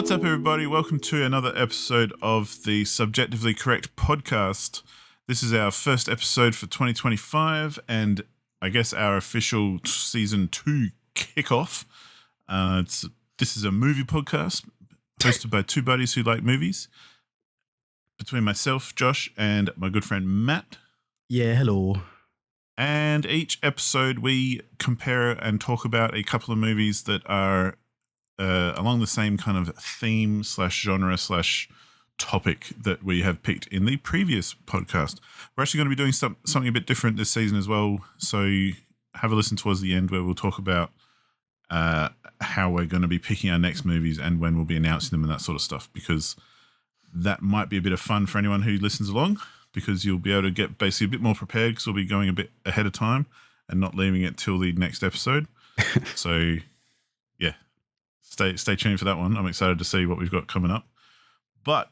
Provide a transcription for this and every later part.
What's up, everybody? Welcome to another episode of the Subjectively Correct podcast. This is our first episode for 2025 and I guess our official season 2 kickoff. This is a movie podcast hosted by two buddies who like movies. Between myself, Josh, and my good friend Matt. Yeah, hello. And each episode we compare and talk about a couple of movies that are along the same kind of theme / genre / topic that we have picked in the previous podcast. We're actually going to be doing something a bit different this season as well. So have a listen towards the end where we'll talk about how we're going to be picking our next movies and when we'll be announcing them and that sort of stuff, because that might be a bit of fun for anyone who listens along, because you'll be able to get basically a bit more prepared because we'll be going a bit ahead of time and not leaving it till the next episode. So yeah, stay tuned for that one. I'm excited to see what we've got coming up. But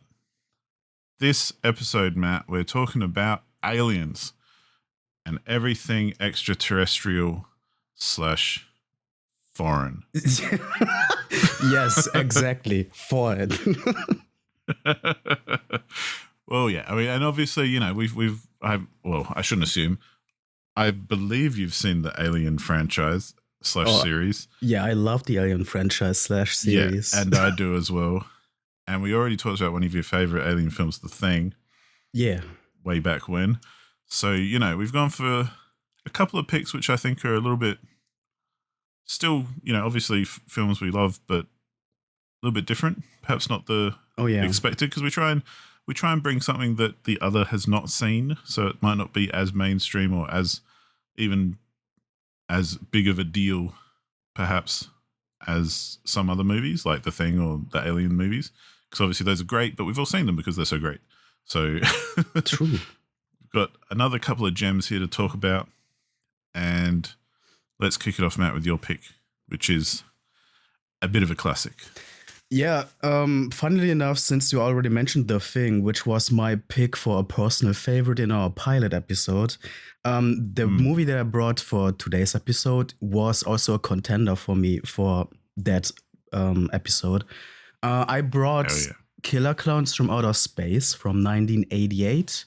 this episode, Matt, we're talking about aliens and everything extraterrestrial / foreign. Yes, exactly. Foreign. Well, yeah. I mean, and obviously, you know, I shouldn't assume. I believe you've seen the Alien franchise / series. Yeah, I love the Alien franchise / series. Yeah, and I do as well. And we already talked about one of your favorite Alien films, The Thing. Yeah. Way back when. So, you know, we've gone for a couple of picks, which I think are a little bit still, you know, obviously films we love, but a little bit different. Perhaps not the expected, because we try and bring something that the other has not seen, so it might not be as mainstream or as even as big of a deal, perhaps, as some other movies like The Thing or the Alien movies, because obviously those are great, but we've all seen them because they're so great. So True. We've got another couple of gems here to talk about, and let's kick it off, Matt, with your pick, which is a bit of a classic. Yeah, funnily enough, since you already mentioned The Thing, which was my pick for a personal favorite in our pilot episode, the movie that I brought for today's episode was also a contender for me for that episode. I brought Killer Klowns from Outer Space from 1988.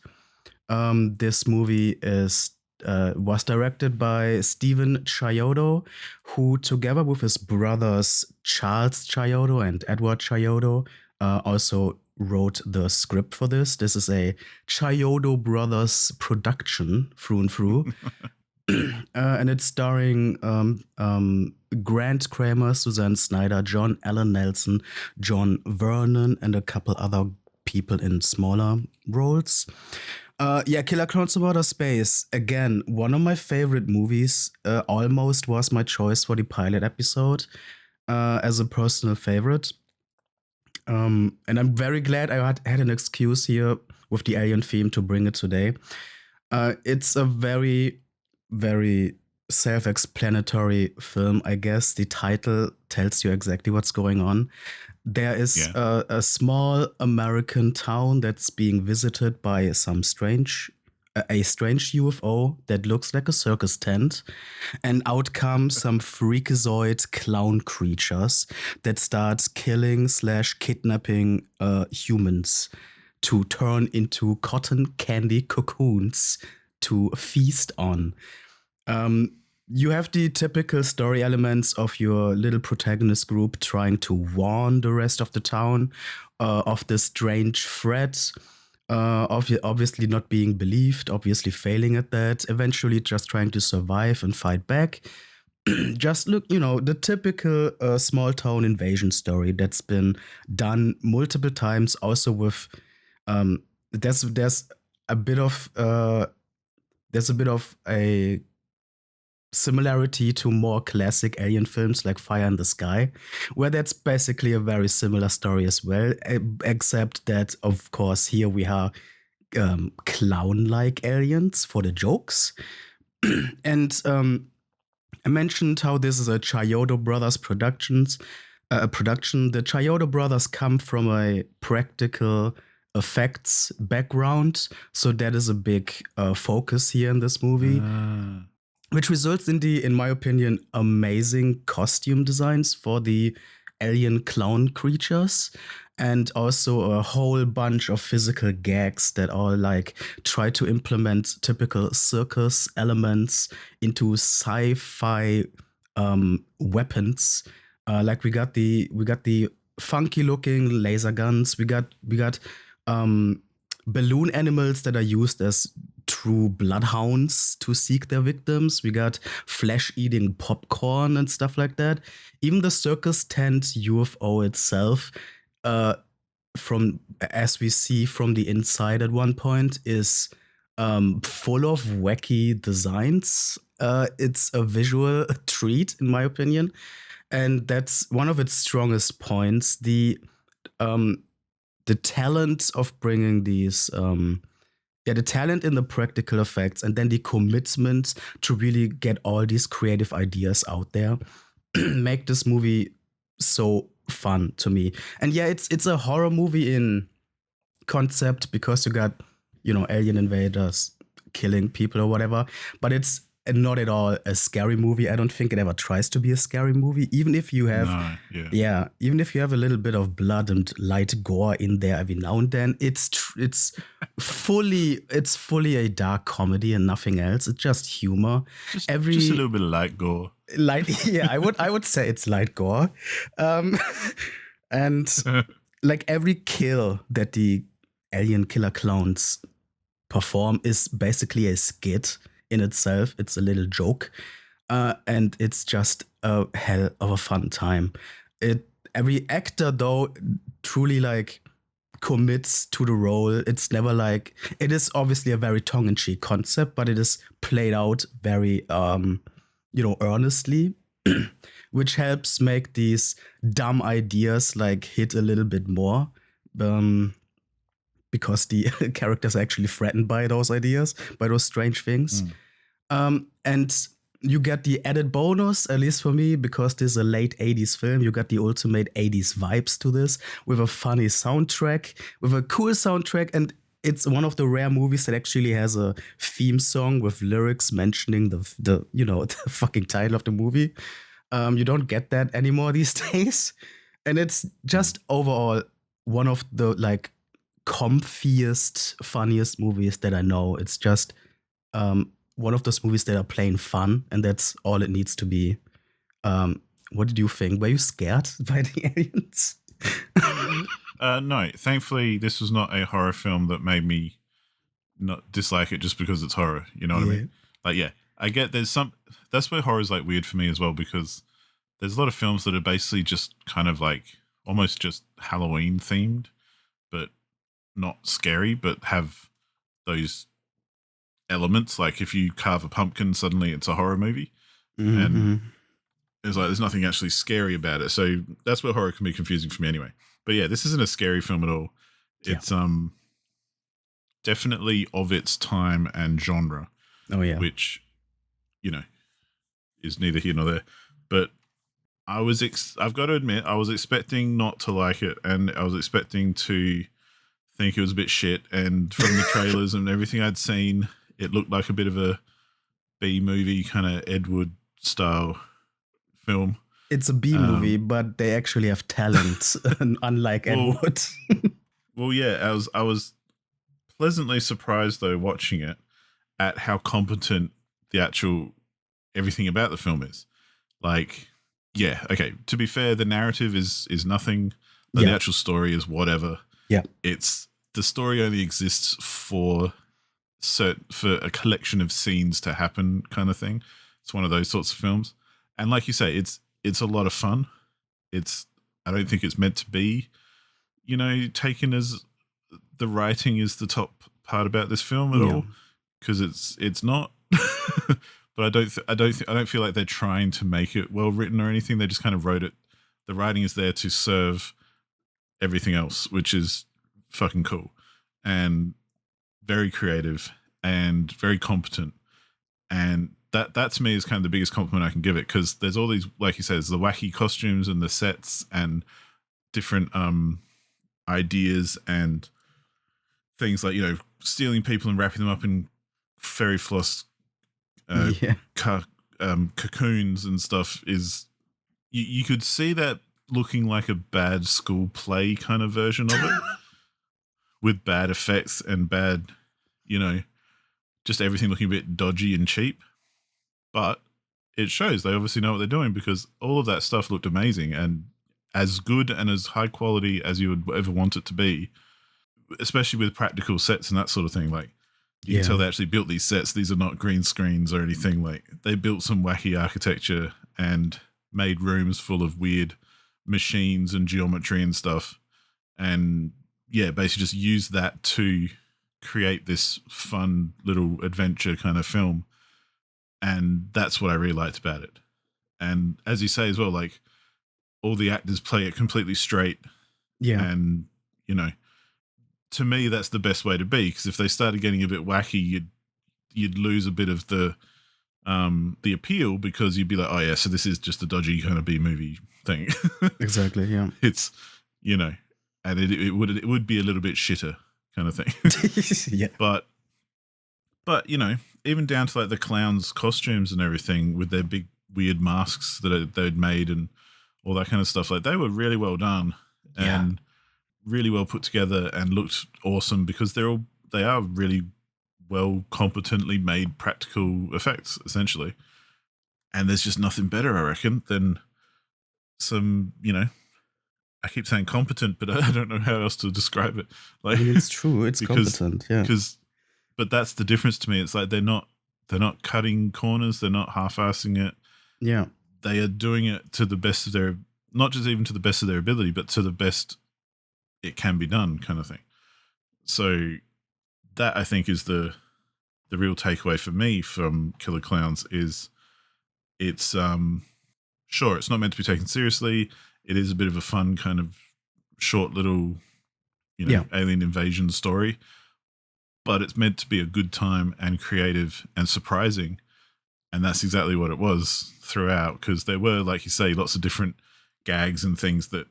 This movie was directed by Stephen Chiodo, who, together with his brothers Charles Chiodo and Edward Chiodo, also wrote the script for this. This is a Chiodo Brothers production through and through. And it's starring Grant Kramer, Suzanne Snyder, John Allen Nelson, John Vernon, and a couple other people in smaller roles. Killer Klowns from Outer Space. Again, one of my favorite movies. Almost was my choice for the pilot episode as a personal favorite. And I'm very glad I had an excuse here with the alien theme to bring it today. It's a very, very self-explanatory film, I guess. The title tells you exactly what's going on. There is a small American town that's being visited by a strange UFO that looks like a circus tent, and out come some freakazoid clown creatures that start killing / kidnapping humans to turn into cotton candy cocoons to feast on. You have the typical story elements of your little protagonist group trying to warn the rest of the town of this strange threat, obviously not being believed, obviously failing at that, eventually just trying to survive and fight back. Just look, the typical small town invasion story that's been done multiple times, also with there's a bit of a similarity to more classic alien films like Fire in the Sky, where that's basically a very similar story as well, except that, of course, here we have clown-like aliens for the jokes. And I mentioned how this is a Chiodo Brothers production. The Chiodo Brothers come from a practical effects background, so that is a big focus here in this movie. Which results in my opinion, amazing costume designs for the alien clown creatures, and also a whole bunch of physical gags that all like try to implement typical circus elements into sci-fi weapons. Like we got the funky looking laser guns. We got balloon animals that are used as true bloodhounds to seek their victims. We got flesh eating popcorn and stuff like that. Even the circus tent UFO itself, uh, from as we see from the inside at one point, is full of wacky designs. It's a visual treat, in my opinion, and that's one of its strongest points. Um, the talent of bringing these yeah, the talent in the practical effects, and then the commitment to really get all these creative ideas out there make this movie so fun to me. And yeah, it's a horror movie in concept because you got, alien invaders killing people or whatever, but it's not at all a scary movie. I don't think it ever tries to be a scary movie, even if you have even if you have a little bit of blood and light gore in there every now and then. It's fully a dark comedy and nothing else. It's just humor. Just a little bit of light gore. Yeah, I would say it's light gore. And like every kill that the alien killer clowns perform is basically a skit in itself. It's a little joke, and it's just a hell of a fun time. Every actor though truly like commits to the role. It's never like, it is obviously a very tongue-in-cheek concept, but it is played out very earnestly, which helps make these dumb ideas like hit a little bit more. Because the characters are actually threatened by those ideas, by those strange things. And you get the added bonus, at least for me, because this is a late 80s film. You got the ultimate 80s vibes to this with a funny soundtrack, with a cool soundtrack. And it's one of the rare movies that actually has a theme song with lyrics mentioning the the fucking title of the movie. You don't get that anymore these days. And it's just overall one of the like comfiest, funniest movies that I know. It's just one of those movies that are plain fun, and that's all it needs to be. What did you think? Were you scared by the aliens? No, thankfully, this was not a horror film that made me not dislike it just because it's horror. You know what I mean? Like, yeah, I get there's some. That's where horror is like weird for me as well, because there's a lot of films that are basically just kind of like almost just Halloween themed, but not scary, but have those elements. Like if you carve a pumpkin, suddenly it's a horror movie. And it's like there's nothing actually scary about it. So that's where horror can be confusing for me anyway. But yeah, this isn't a scary film at all. It's definitely of its time and genre. Oh yeah. Which, is neither here nor there. But I've got to admit, I was expecting not to like it, and I was expecting to think it was a bit shit. And from the trailers and everything I'd seen, it looked like a bit of a B movie kind of Ed Wood style film. It's a B movie, but they actually have talent, unlike Ed Wood. Well, yeah, I was pleasantly surprised though watching it at how competent the actual everything about the film is. Like, yeah, okay. To be fair, the narrative is nothing. But the actual story is whatever. Yeah, the story only exists for a collection of scenes to happen, kind of thing. It's one of those sorts of films, and like you say, it's a lot of fun. I don't think it's meant to be, taken as the writing is the top part about this film at all, because it's not. But I don't feel like they're trying to make it well written or anything. They just kind of wrote it. The writing is there to serve everything else, which is fucking cool and very creative and very competent. And that to me is kind of the biggest compliment I can give it, because there's all these, like you said, there's the wacky costumes and the sets and different ideas and things like, stealing people and wrapping them up in fairy floss cocoons and stuff. Is you could see that looking like a bad school play kind of version of it with bad effects and bad, just everything looking a bit dodgy and cheap. But it shows they obviously know what they're doing, because all of that stuff looked amazing and as good and as high quality as you would ever want it to be, especially with practical sets and that sort of thing. Like, you can tell they actually built these sets. These are not green screens or anything. Like, they built some wacky architecture and made rooms full of weird machines and geometry and stuff. And yeah, basically just use that to create this fun little adventure kind of film. And that's what I really liked about it. And as you say as well, like, all the actors play it completely straight. Yeah. And, to me, that's the best way to be, because if they started getting a bit wacky, you'd lose a bit of the appeal, because you'd be like, oh yeah, so this is just a dodgy kind of B-movie thing. Exactly, yeah. It's, and it would be a little bit shitter kind of thing. Yeah. But even down to like the clowns' costumes and everything with their big weird masks that they'd made and all that kind of stuff, like, they were really well done and really well put together and looked awesome, because they are really well competently made practical effects essentially. And there's just nothing better, I reckon, than some, I keep saying competent, but I don't know how else to describe it. Like, it's true, it's competent, yeah. But that's the difference to me. It's like they're not cutting corners, they're not half-assing it. Yeah. They are doing it to the best of their, not just even to the best of their ability, but to the best it can be done kind of thing. So that, I think, is the real takeaway for me from Killer Klowns. Is it's sure, it's not meant to be taken seriously. It is a bit of a fun kind of short little alien invasion story, but it's meant to be a good time and creative and surprising. And that's exactly what it was throughout, because there were, like you say, lots of different gags and things that,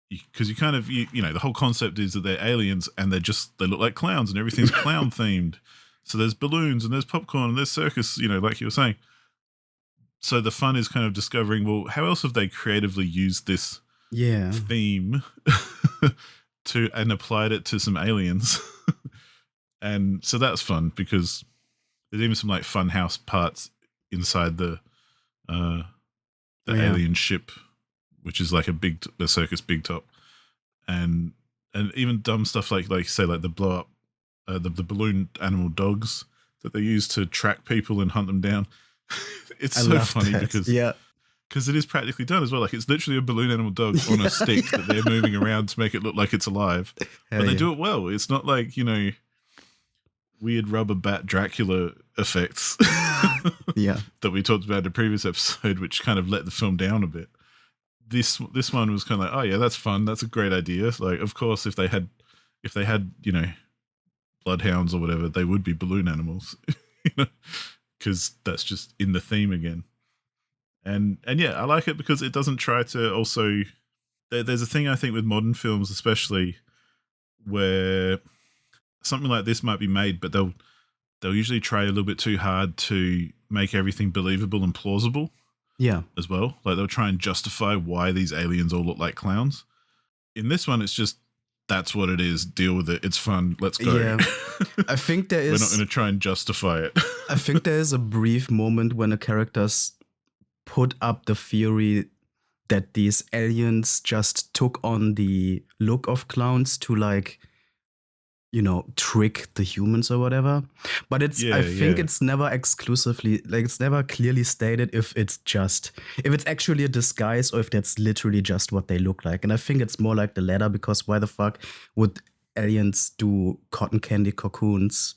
because the whole concept is that they're aliens and they look like clowns and everything's clown themed. So there's balloons and there's popcorn and there's circus, like you were saying. So the fun is kind of discovering, well, how else have they creatively used this theme and applied it to some aliens? And so that's fun, because there's even some like fun house parts inside the alien ship, which is like a circus big top, and even dumb stuff like say, like the blow up the balloon animal dogs that they use to track people and hunt them down. It's so funny because it is practically done as well. Like, it's literally a balloon animal dog on a stick that they're moving around to make it look like it's alive. But they do it well. It's not like, weird rubber bat Dracula effects that we talked about in a previous episode, which kind of let the film down a bit. This one was kind of like, oh yeah, that's fun. That's a great idea. Like, of course, if they had, bloodhounds or whatever, they would be balloon animals, because that's just in the theme again. And yeah, I like it because it doesn't try to also. There's a thing, I think, with modern films, especially, where something like this might be made, but they'll usually try a little bit too hard to make everything believable and plausible. Yeah. As well. Like, they'll try and justify why these aliens all look like clowns. In this one, it's just, that's what it is. Deal with it. It's fun. Let's go. Yeah. I think there is. We're not going to try and justify it. I think there is a brief moment when the characters put up the theory that these aliens just took on the look of clowns to, like, trick the humans or whatever. But I think it's never exclusively, like, it's never clearly stated if it's actually a disguise or if that's literally just what they look like. And I think it's more like the latter, because why the fuck would aliens do cotton candy cocoons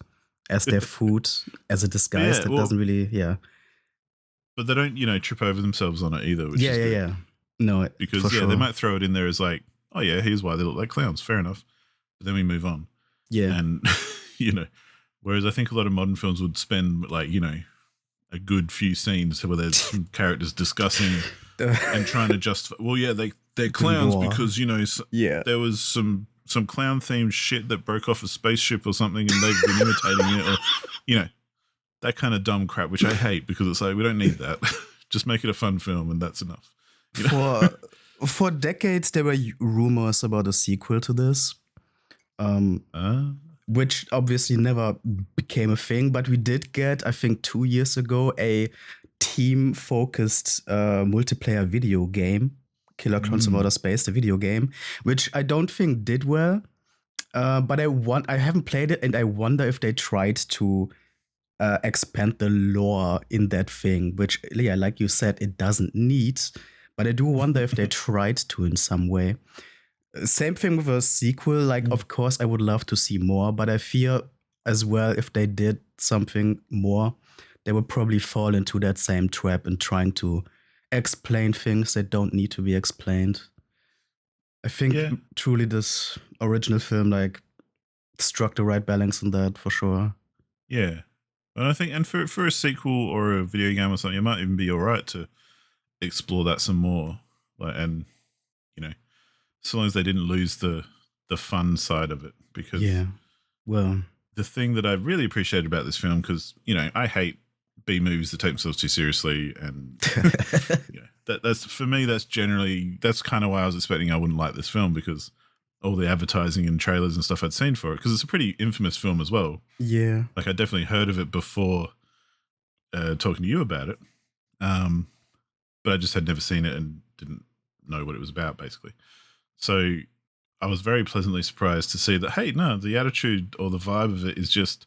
as their food as a disguise? That doesn't really, But they don't, trip over themselves on it either. Which is good. Yeah. No, because sure. They might throw it in there as like, oh yeah, here's why they look like clowns. Fair enough. But then we move on. Yeah. And, whereas I think a lot of modern films would spend, like, a good few scenes where there's some characters discussing and trying to justify, well, yeah, they're clowns because, there was some clown themed shit that broke off a spaceship or something and they've been imitating it, or, that kind of dumb crap, which I hate, because it's like, we don't need that. Just make it a fun film and that's enough. For decades, there were rumors about a sequel to this, um, which obviously never became a thing. But we did get, I think, 2 years ago, a team-focused multiplayer video game, Killer Clowns from Outer Space, the video game, which I don't think did well. But I haven't played it, and I wonder if they tried to expand the lore in that thing, which, yeah, like you said, it doesn't need. But I do wonder if they tried to in some way. Same thing with a sequel. Like, of course, I would love to see more, but I fear as well if they did something more, they would probably fall into that same trap and trying to explain things that don't need to be explained. I think truly this original film like struck the right balance in that for sure. Yeah. And I think, and for a sequel or a video game or something, it might even be all right to explore that some more. Like, and you know, so long as they didn't lose the fun side of it, because well, the thing that I really appreciated about this film, because I hate B movies that take themselves too seriously, and that's for me. That's kind of why I was expecting I wouldn't like this film, because all the advertising and trailers and stuff I'd seen for it, because it's a pretty infamous film as well. Yeah, like I definitely heard of it before talking to you about it, but I just had never seen it and didn't know what it was about, basically. So I was very pleasantly surprised to see that, hey, no, the attitude or the vibe of it is just,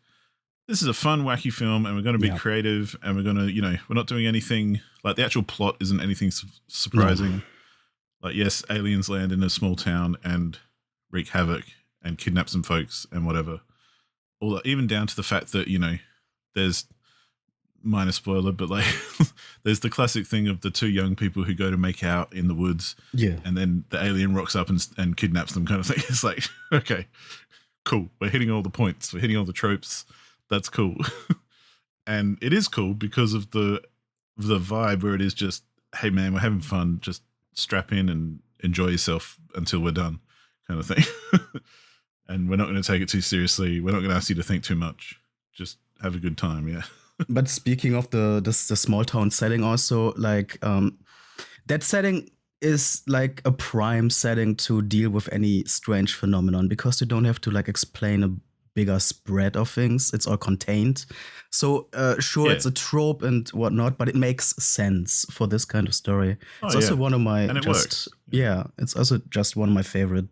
this is a fun, wacky film, and we're going to be creative, and we're going to, we're not doing anything, like the actual plot isn't anything surprising. No. Like, yes, aliens land in a small town and wreak havoc and kidnap some folks and whatever. All that, even down to the fact that, there's, minor spoiler, but like there's the classic thing of the two young people who go to make out in the woods, and then the alien rocks up and kidnaps them, kind of thing. It's like, okay, cool, we're hitting all the points, we're hitting all the tropes, that's cool. And it is cool because of the vibe where it is just, hey man, we're having fun, just strap in and enjoy yourself until we're done, kind of thing. And we're not going to take it too seriously, we're not going to ask you to think too much, just have a good time. Yeah. But speaking of the small town setting, also like that setting is like a prime setting to deal with any strange phenomenon, because you don't have to like explain a bigger spread of things. It's all contained. So it's a trope and whatnot, but it makes sense for this kind of story. It's also one of my works. It's also just one of my favorite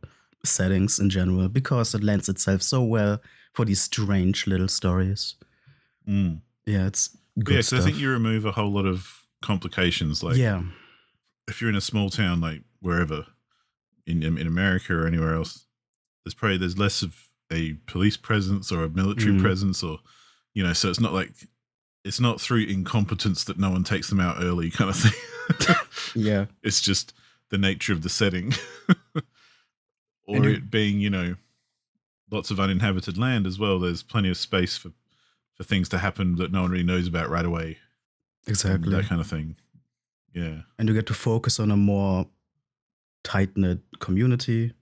settings in general, because it lends itself so well for these strange little stories. Yeah, it's good stuff. I think you remove a whole lot of complications. Like, if you're in a small town, like wherever in America or anywhere else, there's less of a police presence or a military presence, or so it's not like, it's not through incompetence that no one takes them out early, kind of thing. Yeah, it's just the nature of the setting, or it being lots of uninhabited land as well. There's plenty of space for things to happen that no one really knows about right away. Exactly. That kind of thing. Yeah. And you get to focus on a more tight-knit community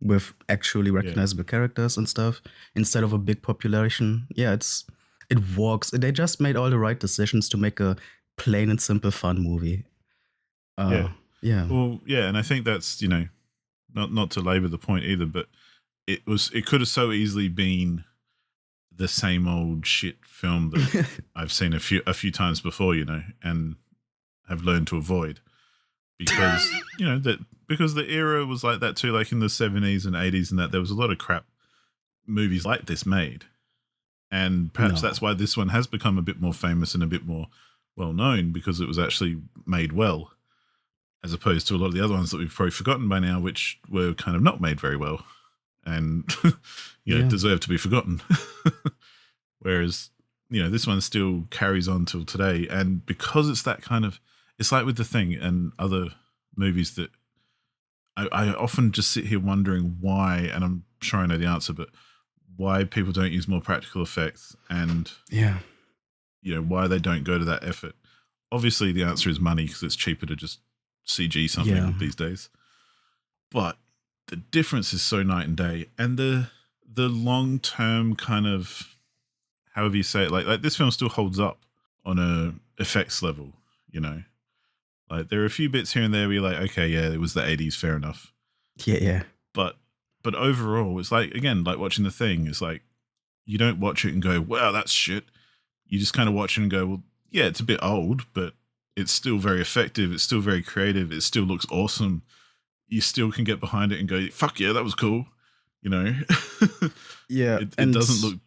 with actually recognizable characters and stuff, instead of a big population. Yeah, it works. They just made all the right decisions to make a plain and simple fun movie. Yeah. Well, yeah, and I think that's, not to labor the point either, but it could have so easily been the same old shit film that I've seen a few times before, and have learned to avoid, because because the era was like that too, like in the 70s and 80s, and that there was a lot of crap movies like this made, and perhaps that's why this one has become a bit more famous and a bit more well known, because it was actually made well, as opposed to a lot of the other ones that we've probably forgotten by now, which were kind of not made very well, and deserve to be forgotten. Whereas, this one still carries on till today. And because it's that kind of, it's like with The Thing and other movies that I often just sit here wondering why, and I'm sure I know the answer, but why people don't use more practical effects, and why they don't go to that effort. Obviously the answer is money, because it's cheaper to just CG something these days. But the difference is so night and day, and the long-term kind of, however you say it, like this film still holds up on a effects level, Like there are a few bits here and there where you're like, okay, yeah, it was the 80s, fair enough. Yeah. But overall, it's like, again, like watching The Thing. It's like you don't watch it and go, wow, that's shit. You just kind of watch it and go, well, yeah, it's a bit old, but it's still very effective. It's still very creative. It still looks awesome. You still can get behind it and go, fuck yeah, that was cool. You know, Yeah. it doesn't look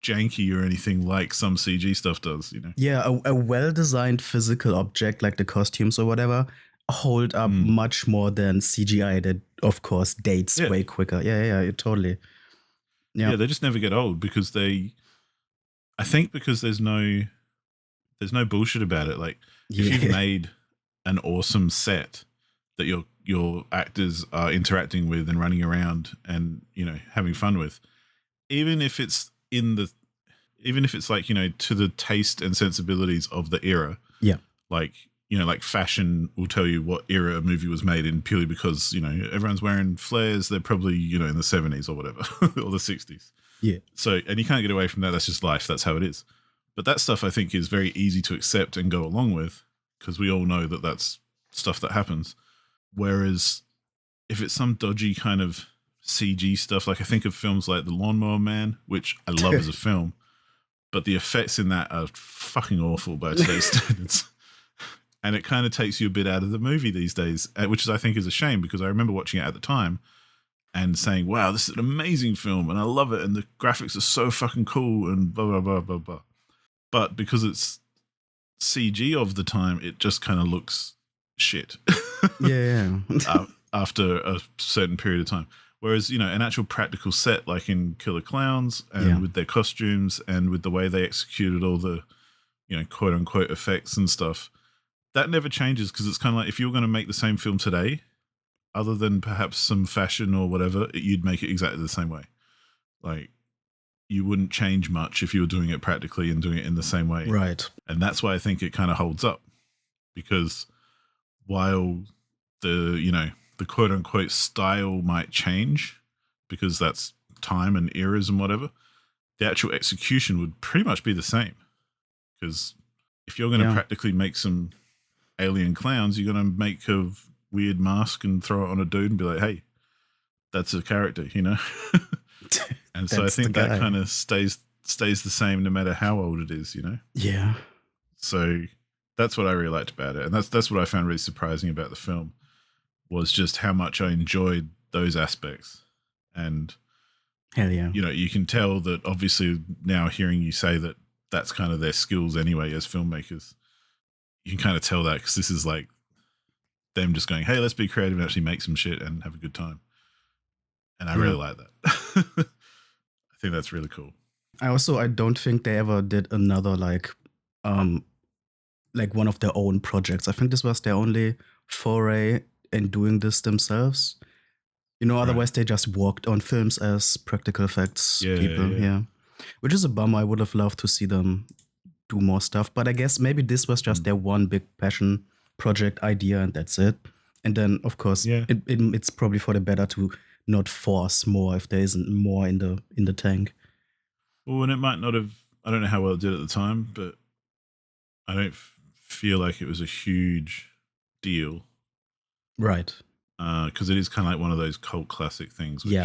janky or anything like some CG stuff does, you know? Yeah, a well-designed physical object like the costumes or whatever hold up much more than CGI that, of course, dates way quicker. Yeah, totally. Yeah, they just never get old because I think because there's no bullshit about it. Like if you've made an awesome set that your actors are interacting with and running around and, you know, having fun with, even if it's like, you know, to the taste and sensibilities of the era. Yeah. Like, you know, like fashion will tell you what era a movie was made in purely because, you know, everyone's wearing flares. They're probably, you know, in the 70s or whatever, or the 60s. Yeah. So, and you can't get away from that. That's just life. That's how it is. But that stuff I think is very easy to accept and go along with because we all know that that's stuff that happens. Whereas if it's some dodgy kind of CG stuff, like I think of films like The Lawnmower Man, which I love as a film, but the effects in that are fucking awful by today's standards. And it kind of takes you a bit out of the movie these days, which is, I think, is a shame because I remember watching it at the time and saying, wow, this is an amazing film and I love it and the graphics are so fucking cool and blah, blah, blah, blah, blah. But because it's CG of the time, it just kind of looks shit. Yeah. After a certain period of time. Whereas, you know, an actual practical set like in Killer Klowns and with their costumes and with the way they executed all the, you know, quote unquote effects and stuff, that never changes because it's kind of like if you were going to make the same film today, other than perhaps some fashion or whatever, you'd make it exactly the same way. Like you wouldn't change much if you were doing it practically and doing it in the same way. Right. And that's why I think it kind of holds up because while the, you know, the quote unquote style might change because that's time and eras and whatever, the actual execution would pretty much be the same. Because if you're going to practically make some alien clowns, you're going to make a weird mask and throw it on a dude and be like, hey, that's a character, you know? And so I think that kind of stays the same no matter how old it is, you know? Yeah. So that's what I really liked about it. And that's what I found really surprising about the film was just how much I enjoyed those aspects. And hell yeah. You know, you can tell that obviously now hearing you say that that's kind of their skills anyway as filmmakers. You can kind of tell that because this is like them just going, hey, let's be creative and actually make some shit and have a good time. And I really like that. I think that's really cool. I don't think they ever did another like one of their own projects. I think this was their only foray in doing this themselves. You know, otherwise they just worked on films as practical effects people. Yeah. Which is a bummer. I would have loved to see them do more stuff. But I guess maybe this was just their one big passion project idea and that's it. And then, of course, it's probably for the better to not force more if there isn't more in the tank. Well, and it might not have, I don't know how well it did at the time, but I don't feel like it was a huge deal. Right. Because it is kind of like one of those cult classic things. Which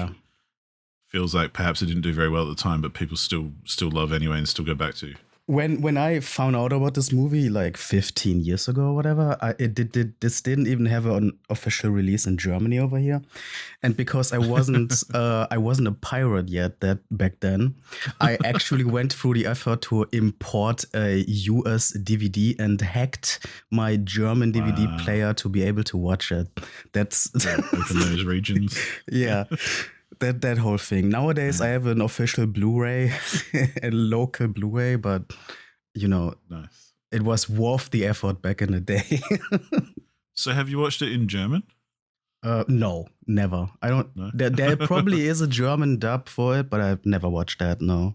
feels like perhaps it didn't do very well at the time, but people still love anyway and still go back to. When I found out about this movie like 15 years ago or whatever, this didn't even have an official release in Germany over here, and because I wasn't a pirate yet back then, I actually went through the effort to import a US DVD and hacked my German DVD player to be able to watch it. That's open those regions. Yeah. That whole thing. Nowadays, I have an official Blu-ray, a local Blu-ray, but you know, it was worth the effort back in the day. So, have you watched it in German? No, never. I don't. No? There probably is a German dub for it, but I've never watched that. No.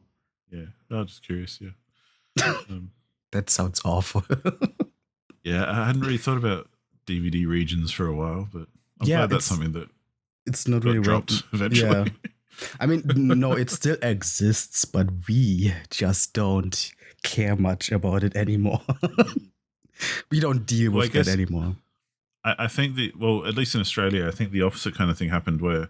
Yeah, I'm just curious. Yeah, that sounds awful. Yeah, I hadn't really thought about DVD regions for a while, but I'm glad that's something that. It's not really dropped eventually. Yeah. I mean, no, it still exists, but we just don't care much about it anymore. We don't deal Well, I with that guess anymore. I think at least in Australia, I think the opposite kind of thing happened where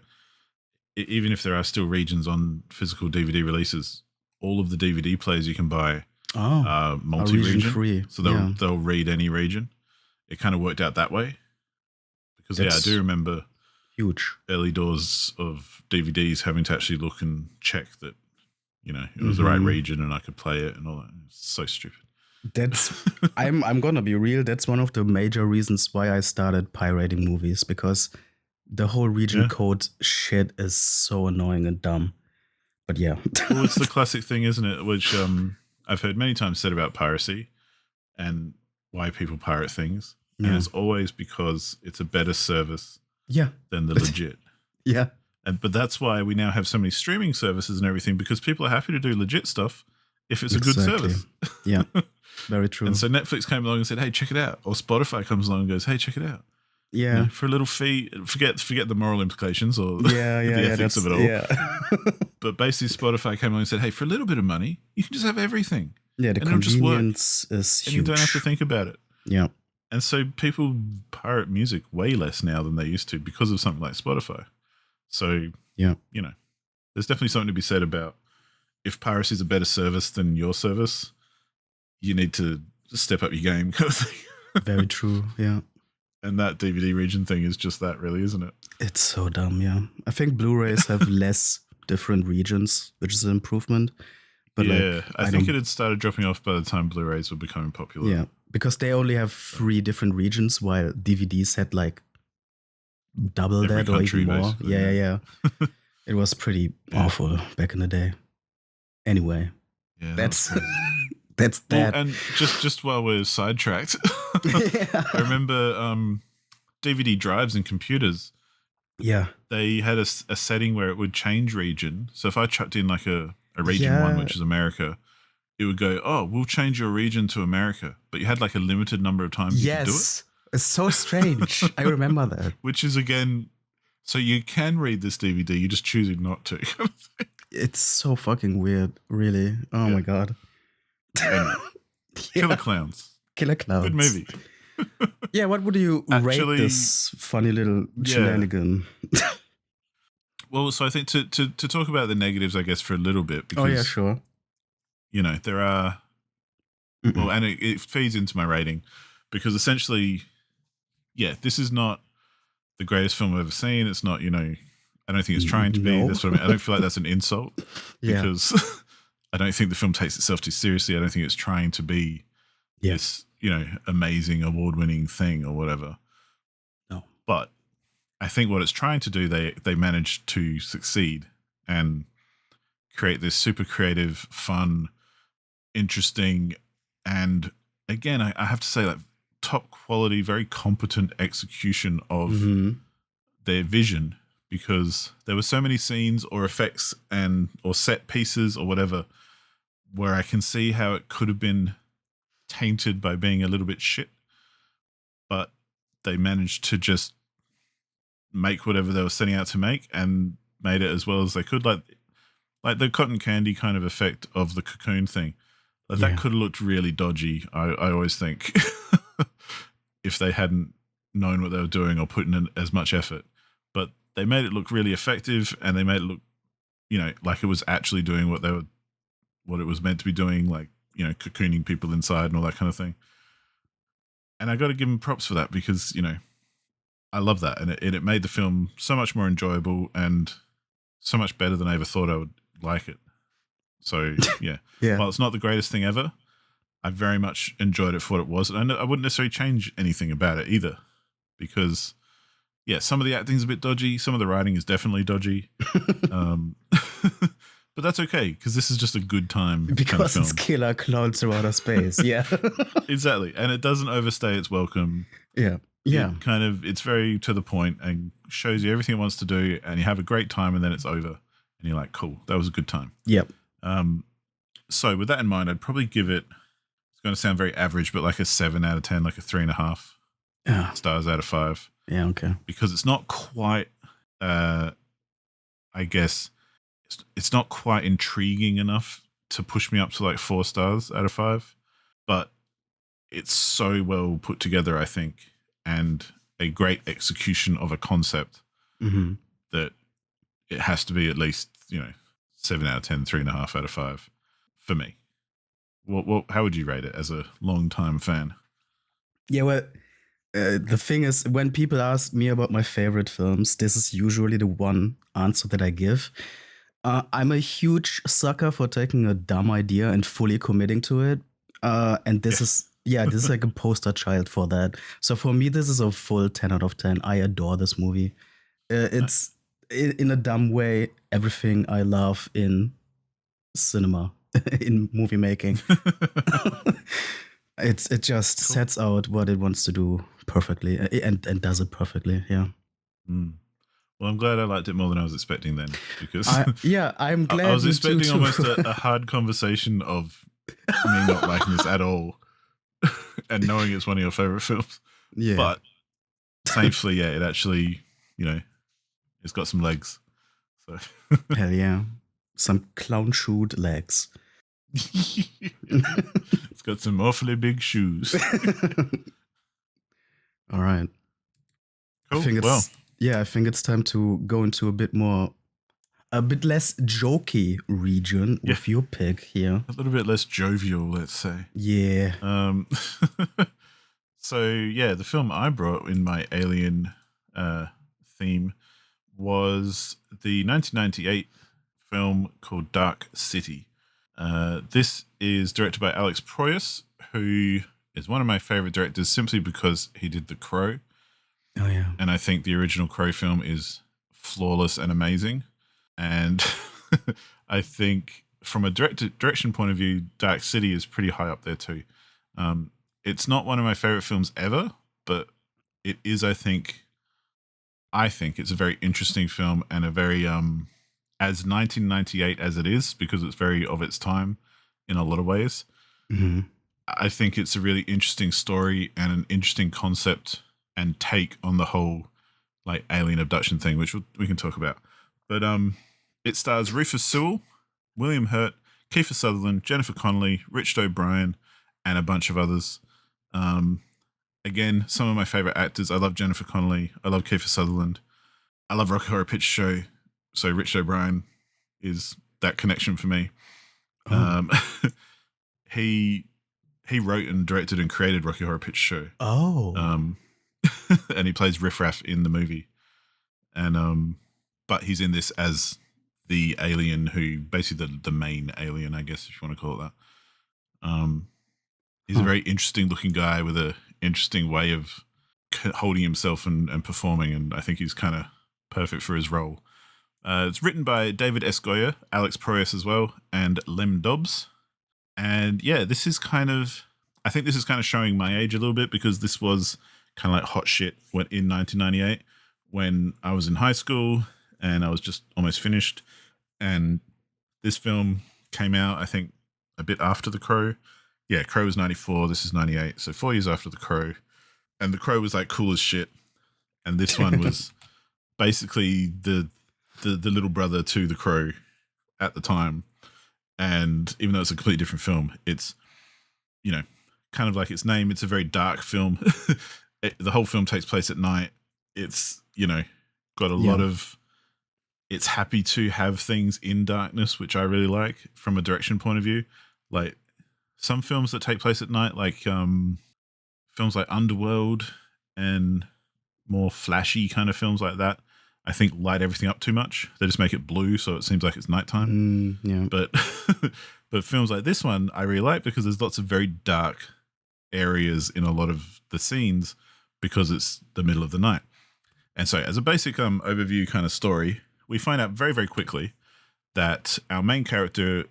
even if there are still regions on physical DVD releases, all of the DVD players you can buy Oh, are a region multi-region, free. so Yeah, they'll read any region. It kind of worked out that way because I do that's remember huge. early doors of DVDs having to actually look and check that it was the right Hmm. region and I could play it and all that. It's so stupid. That's I'm gonna be real. That's one of the major reasons why I started pirating movies, because the whole region Yeah. code shit is so annoying and dumb. But yeah. Well, it's the classic thing, isn't it? Which I've heard many times said about piracy and why people pirate things. And Yeah. it's always because it's a better service Yeah. than the legit. Yeah. But that's why we now have so many streaming services and everything, because people are happy to do legit stuff if it's a good Exactly. service. Yeah. Very true. And so Netflix came along and said, "Hey, check it out," or Spotify comes along and goes, "Hey, check it out." Yeah. For a little fee. Forget the moral implications or Yeah. the Yeah. ethics of it all. Yeah. But basically, Spotify came along and said, "Hey, for a little bit of money, you can just have everything, Yeah. The and it'll just work, convenience is and huge. you don't have to think about it." Yeah. And so people pirate music way less now than they used to because of something like Spotify. So Yeah. there's definitely something to be said about if piracy is a better service than your service, you need to step up your game, kind of thing. Very true. Yeah. And that DVD region thing is just that, really, isn't it? It's so dumb. Yeah. I think Blu-rays have less different regions, which is an improvement. But yeah, I think don't- it had started dropping off by the time Blu-rays were becoming popular. Yeah, because they only have 3 different regions, while DVDs had like double Every that or country, even more. basically, Yeah. It was pretty Yeah. awful back in the day. Anyway, Yeah, that's crazy. that's Well, that. and just while we're sidetracked, Yeah. I remember DVD drives and computers. Yeah. They had a setting where it would change region. So if I chucked in like a region 1, Yeah. which is America, it would go, "Oh, we'll change your region to America." But you had like a limited number of times you could do it. Yes. It's so strange. I remember that. Which is, again, so you can read this DVD, you're just choosing not to. It's so fucking weird, really. Oh Yeah. my god. Anyway, Killer Clowns. Killer Clowns. Good movie. Yeah, what would you Actually, rate this funny little yeah. shenanigan? Well, so I think to talk about the negatives, I guess, for a little bit, because, Oh yeah, sure. There are, well, and it feeds into my rating, because essentially, yeah, this is not the greatest film I've ever seen. It's not, I don't think it's trying to be. No. That's what I mean. I don't feel like that's an insult, Yeah. because I don't think the film takes itself too seriously. I don't think it's trying to be Yeah. this, amazing award-winning thing or whatever. No. But I think what it's trying to do, they managed to succeed and create this super creative, fun, interesting, and again, I have to say, like, top quality, very competent execution of Mhm. their vision, because there were so many scenes or effects or set pieces or whatever where I can see how it could have been tainted by being a little bit shit, but they managed to just make whatever they were setting out to make and made it as well as they could. Like the cotton candy kind of effect of the cocoon thing. Like, Yeah. that could have looked really dodgy, I always think, if they hadn't known what they were doing or put in as much effort. But they made it look really effective, and they made it look, like it was actually doing what it was meant to be doing, like, cocooning people inside and all that kind of thing. And I got to give them props for that, because, I love that. And it made the film so much more enjoyable and so much better than I ever thought I would like it. So, yeah. Yeah. While it's not the greatest thing ever, I very much enjoyed it for what it was. And I wouldn't necessarily change anything about it either, because, yeah, some of the acting's a bit dodgy. Some of the writing is definitely dodgy. But that's okay, because this is just a good time Because kind of film. it's Killer Clowns from outer space. Yeah. Exactly. And it doesn't overstay its welcome. Yeah. Yeah. It's very to the point and shows you everything it wants to do, and you have a great time, and then it's over. And you're like, cool, that was a good time. Yep. So with that in mind, I'd probably give it, it's going to sound very average, but like a 7 out of 10, like a 3.5 Yeah. stars out of 5. Yeah. Okay. Because it's not quite, I guess, it's not quite intriguing enough to push me up to like 4 stars out of 5. But it's so well put together, I think, and a great execution of a concept Mm-hmm. that it has to be at least, 7 out of 10, 3.5 out of 5 for me. How would you rate it as a long-time fan? Yeah, well, the thing is, when people ask me about my favorite films, this is usually the one answer that I give. I'm a huge sucker for taking a dumb idea and fully committing to it. And Yeah. this is like a poster child for that. So for me, this is a full 10 out of 10. I adore this movie. It's in a dumb way everything I love in cinema, in movie making. It just Cool. sets out what it wants to do perfectly and does it perfectly. Yeah. Mm. Well, I'm glad I liked it more than I was expecting then, because I'm glad I was you do expecting too. almost a hard conversation of me not liking this at all and knowing it's one of your favorite films. Yeah. But thankfully, yeah, it actually, it's got some legs. So Hell yeah. Some clown shoed legs. it's got some awfully big shoes. All right. Cool. I think it's time to go into a bit less jokey region with your pick here. A little bit less jovial, let's say. Yeah. So yeah, the film I brought in my alien theme was the 1998 film called Dark City. This is directed by Alex Proyas, who is one of my favorite directors simply because he did The Crow. Oh yeah. And I think the original Crow film is flawless and amazing. And I think from a direction point of view, Dark City is pretty high up there too. It's not one of my favorite films ever, but it is, I think it's a very interesting film and a very, as 1998 as it is, because it's very of its time in a lot of ways. Mm-hmm. I think it's a really interesting story and an interesting concept and take on the whole like alien abduction thing, which we can talk about. But it stars Rufus Sewell, William Hurt, Kiefer Sutherland, Jennifer Connelly, Richard O'Brien, and a bunch of others. Again, some of my favorite actors. I love Jennifer Connelly. I love Kiefer Sutherland. I love Rocky Horror Picture Show. So Richard O'Brien is that connection for me. Oh. He wrote and directed and created Rocky Horror Picture Show. Oh. And he plays Riff Raff in the movie. And but he's in this as the alien who basically the main alien, I guess, if you want to call it that. He's a very interesting looking guy with a interesting way of holding himself and performing, and I think he's kind of perfect for his role. It's written by David S. Goyer, Alex Proyas as well, and Lem Dobbs. And yeah, I think this is kind of showing my age a little bit, because this was kind of like hot shit in 1998 when I was in high school and I was just almost finished. And this film came out, I think, a bit after The Crow. Yeah, Crow was 94, this is 98, so 4 years after The Crow. And The Crow was like cool as shit. And this one was basically the little brother to The Crow at the time. And even though it's a completely different film, it's, kind of like its name, it's a very dark film. The whole film takes place at night. It's, got a lot of, it's happy to have things in darkness, which I really like from a direction point of view. Like some films that take place at night, like films like Underworld and more flashy kind of films like that, I think light everything up too much. They just make it blue so it seems like it's nighttime. Yeah. But films like this one I really like, because there's lots of very dark areas in a lot of the scenes because it's the middle of the night. And so as a basic overview kind of story, we find out very, very quickly that our main character,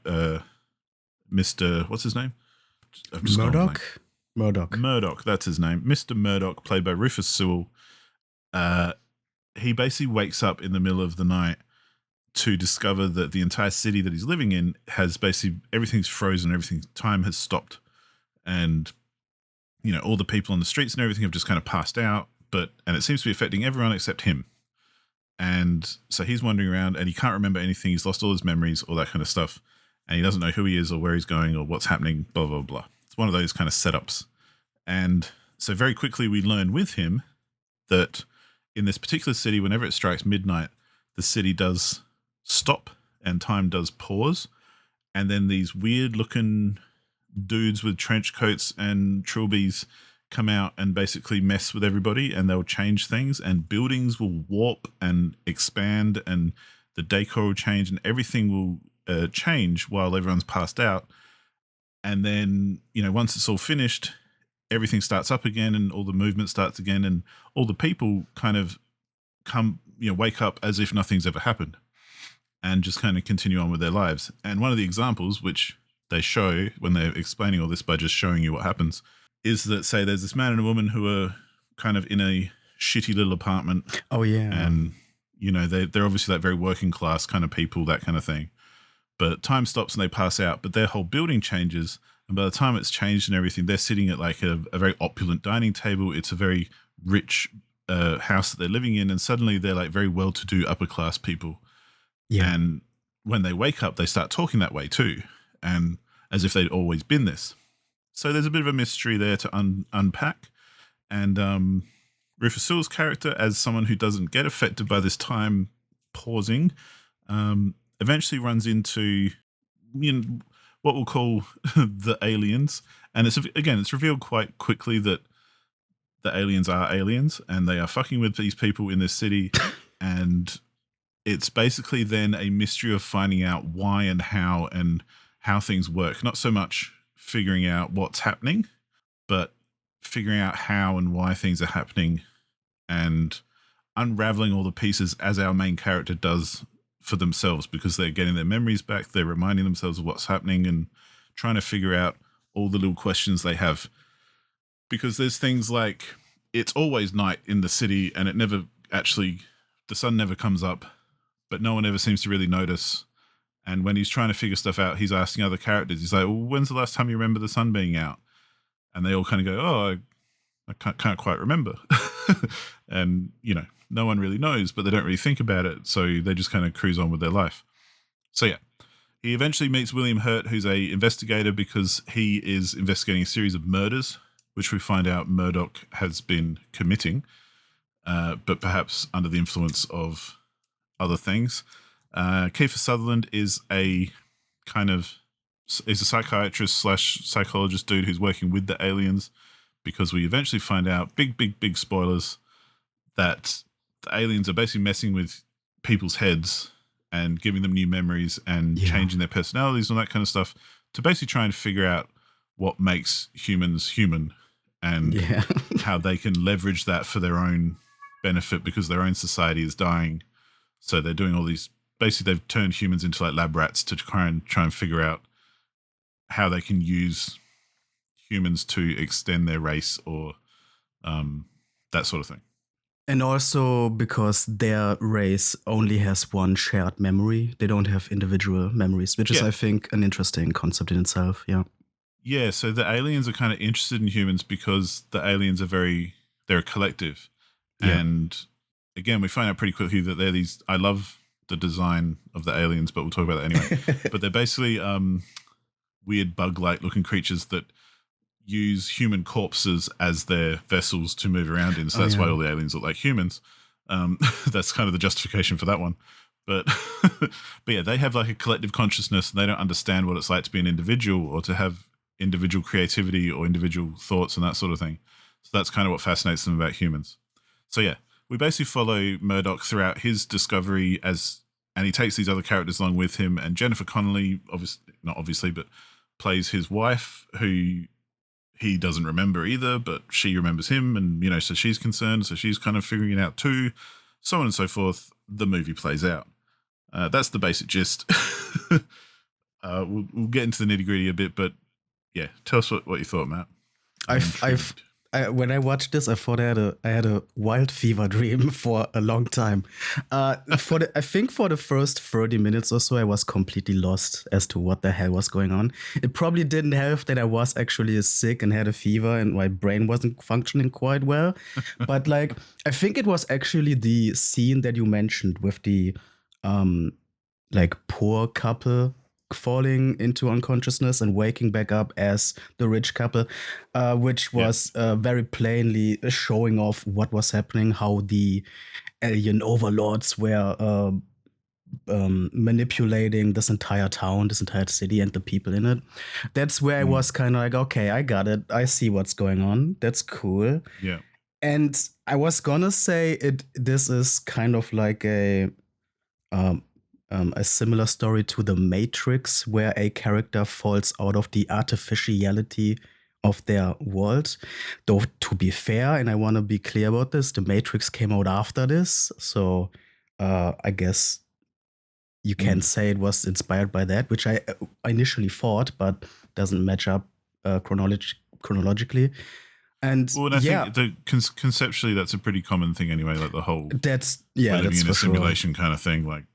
Mr. What's his name? Murdoch, that's his name. Mr. Murdoch, played by Rufus Sewell. He basically wakes up in the middle of the night to discover that the entire city that he's living in has basically, everything's frozen, time has stopped. And, all the people on the streets and everything have just kind of passed out, and it seems to be affecting everyone except him. And so he's wandering around and he can't remember anything. He's lost all his memories, all that kind of stuff. And he doesn't know who he is or where he's going or what's happening, blah, blah, blah. It's one of those kind of setups. And so very quickly we learn with him that in this particular city, whenever it strikes midnight, the city does stop and time does pause. And then these weird looking dudes with trench coats and trilbies come out and basically mess with everybody, and they'll change things, and buildings will warp and expand, and the decor will change, and everything will change while everyone's passed out. And then, once it's all finished, everything starts up again, and all the movement starts again, and all the people kind of wake up as if nothing's ever happened and just kind of continue on with their lives. And one of the examples, which they show when they're explaining all this by just showing you what happens, is that, say, there's this man and a woman who are kind of in a shitty little apartment. Oh, yeah. And, they're obviously like very working class kind of people, that kind of thing. But time stops and they pass out, but their whole building changes. And by the time it's changed and everything, they're sitting at like a very opulent dining table. It's a very rich house that they're living in. And suddenly they're like very well-to-do upper class people. Yeah. And when they wake up, they start talking that way too. And as if they'd always been this. So there's a bit of a mystery there to unpack. And Rufus Sewell's character, as someone who doesn't get affected by this time pausing, eventually runs into what we'll call the aliens. And it's revealed quite quickly that the aliens are aliens and they are fucking with these people in this city. And it's basically then a mystery of finding out why and how things work. Not so much figuring out what's happening, but figuring out how and why things are happening and unraveling all the pieces as our main character does for themselves, because they're getting their memories back. They're reminding themselves of what's happening and trying to figure out all the little questions they have. Because there's things like, it's always night in the city and the sun never comes up, but no one ever seems to really notice. And when he's trying to figure stuff out, he's asking other characters. He's like, well, when's the last time you remember the sun being out? And they all kind of go, oh, I can't quite remember. And, no one really knows, but they don't really think about it. So they just kind of cruise on with their life. So, yeah, he eventually meets William Hurt, who's a investigator, because he is investigating a series of murders, which we find out Murdoch has been committing, but perhaps under the influence of other things. Kiefer Sutherland is a psychiatrist / psychologist dude who's working with the aliens, because we eventually find out, big spoilers, that the aliens are basically messing with people's heads and giving them new memories and changing their personalities and all that kind of stuff to basically try and figure out what makes humans human and how they can leverage that for their own benefit, because their own society is dying. So they're doing all these, basically they've turned humans into like lab rats to try and figure out how they can use humans to extend their race or that sort of thing. And also because their race only has one shared memory. They don't have individual memories, which is, I think, an interesting concept in itself. Yeah. Yeah, so the aliens are kind of interested in humans because the aliens they're a collective. Yeah. And again, we find out pretty quickly that they're these, I love the design of the aliens, but we'll talk about that anyway. But they're basically weird bug-like looking creatures that use human corpses as their vessels to move around in. So that's why all the aliens look like humans. That's kind of the justification for that one. But yeah, they have like a collective consciousness, and they don't understand what it's like to be an individual or to have individual creativity or individual thoughts and that sort of thing. So that's kind of what fascinates them about humans. So yeah, we basically follow Murdoch throughout his discovery and he takes these other characters along with him. And Jennifer Connelly, not obviously, but plays his wife, who he doesn't remember either, but she remembers him. And, so she's concerned. So she's kind of figuring it out too, so on and so forth. The movie plays out. That's the basic gist. We'll get into the nitty gritty a bit, but yeah, tell us what you thought, Matt. When I watched this, I thought I had a wild fever dream for a long time. I think for the first 30 minutes or so, I was completely lost as to what the hell was going on. It probably didn't help that I was actually sick and had a fever and my brain wasn't functioning quite well. But I think it was actually the scene that you mentioned with the poor couple falling into unconsciousness and waking back up as the rich couple, which was very plainly showing off what was happening, how the alien overlords were manipulating this entire town, this entire city, and the people in it. That's where I was kind of like, okay, I got it. I see what's going on. That's cool. Yeah. And I was gonna say this is kind of like a similar story to The Matrix, where a character falls out of the artificiality of their world. Though, to be fair, and I want to be clear about this, The Matrix came out after this. So I guess you can say it was inspired by that, which I initially thought, but doesn't match up chronologically. And I think conceptually that's a pretty common thing anyway. Like the whole that's living in a for simulation kind of thing. Like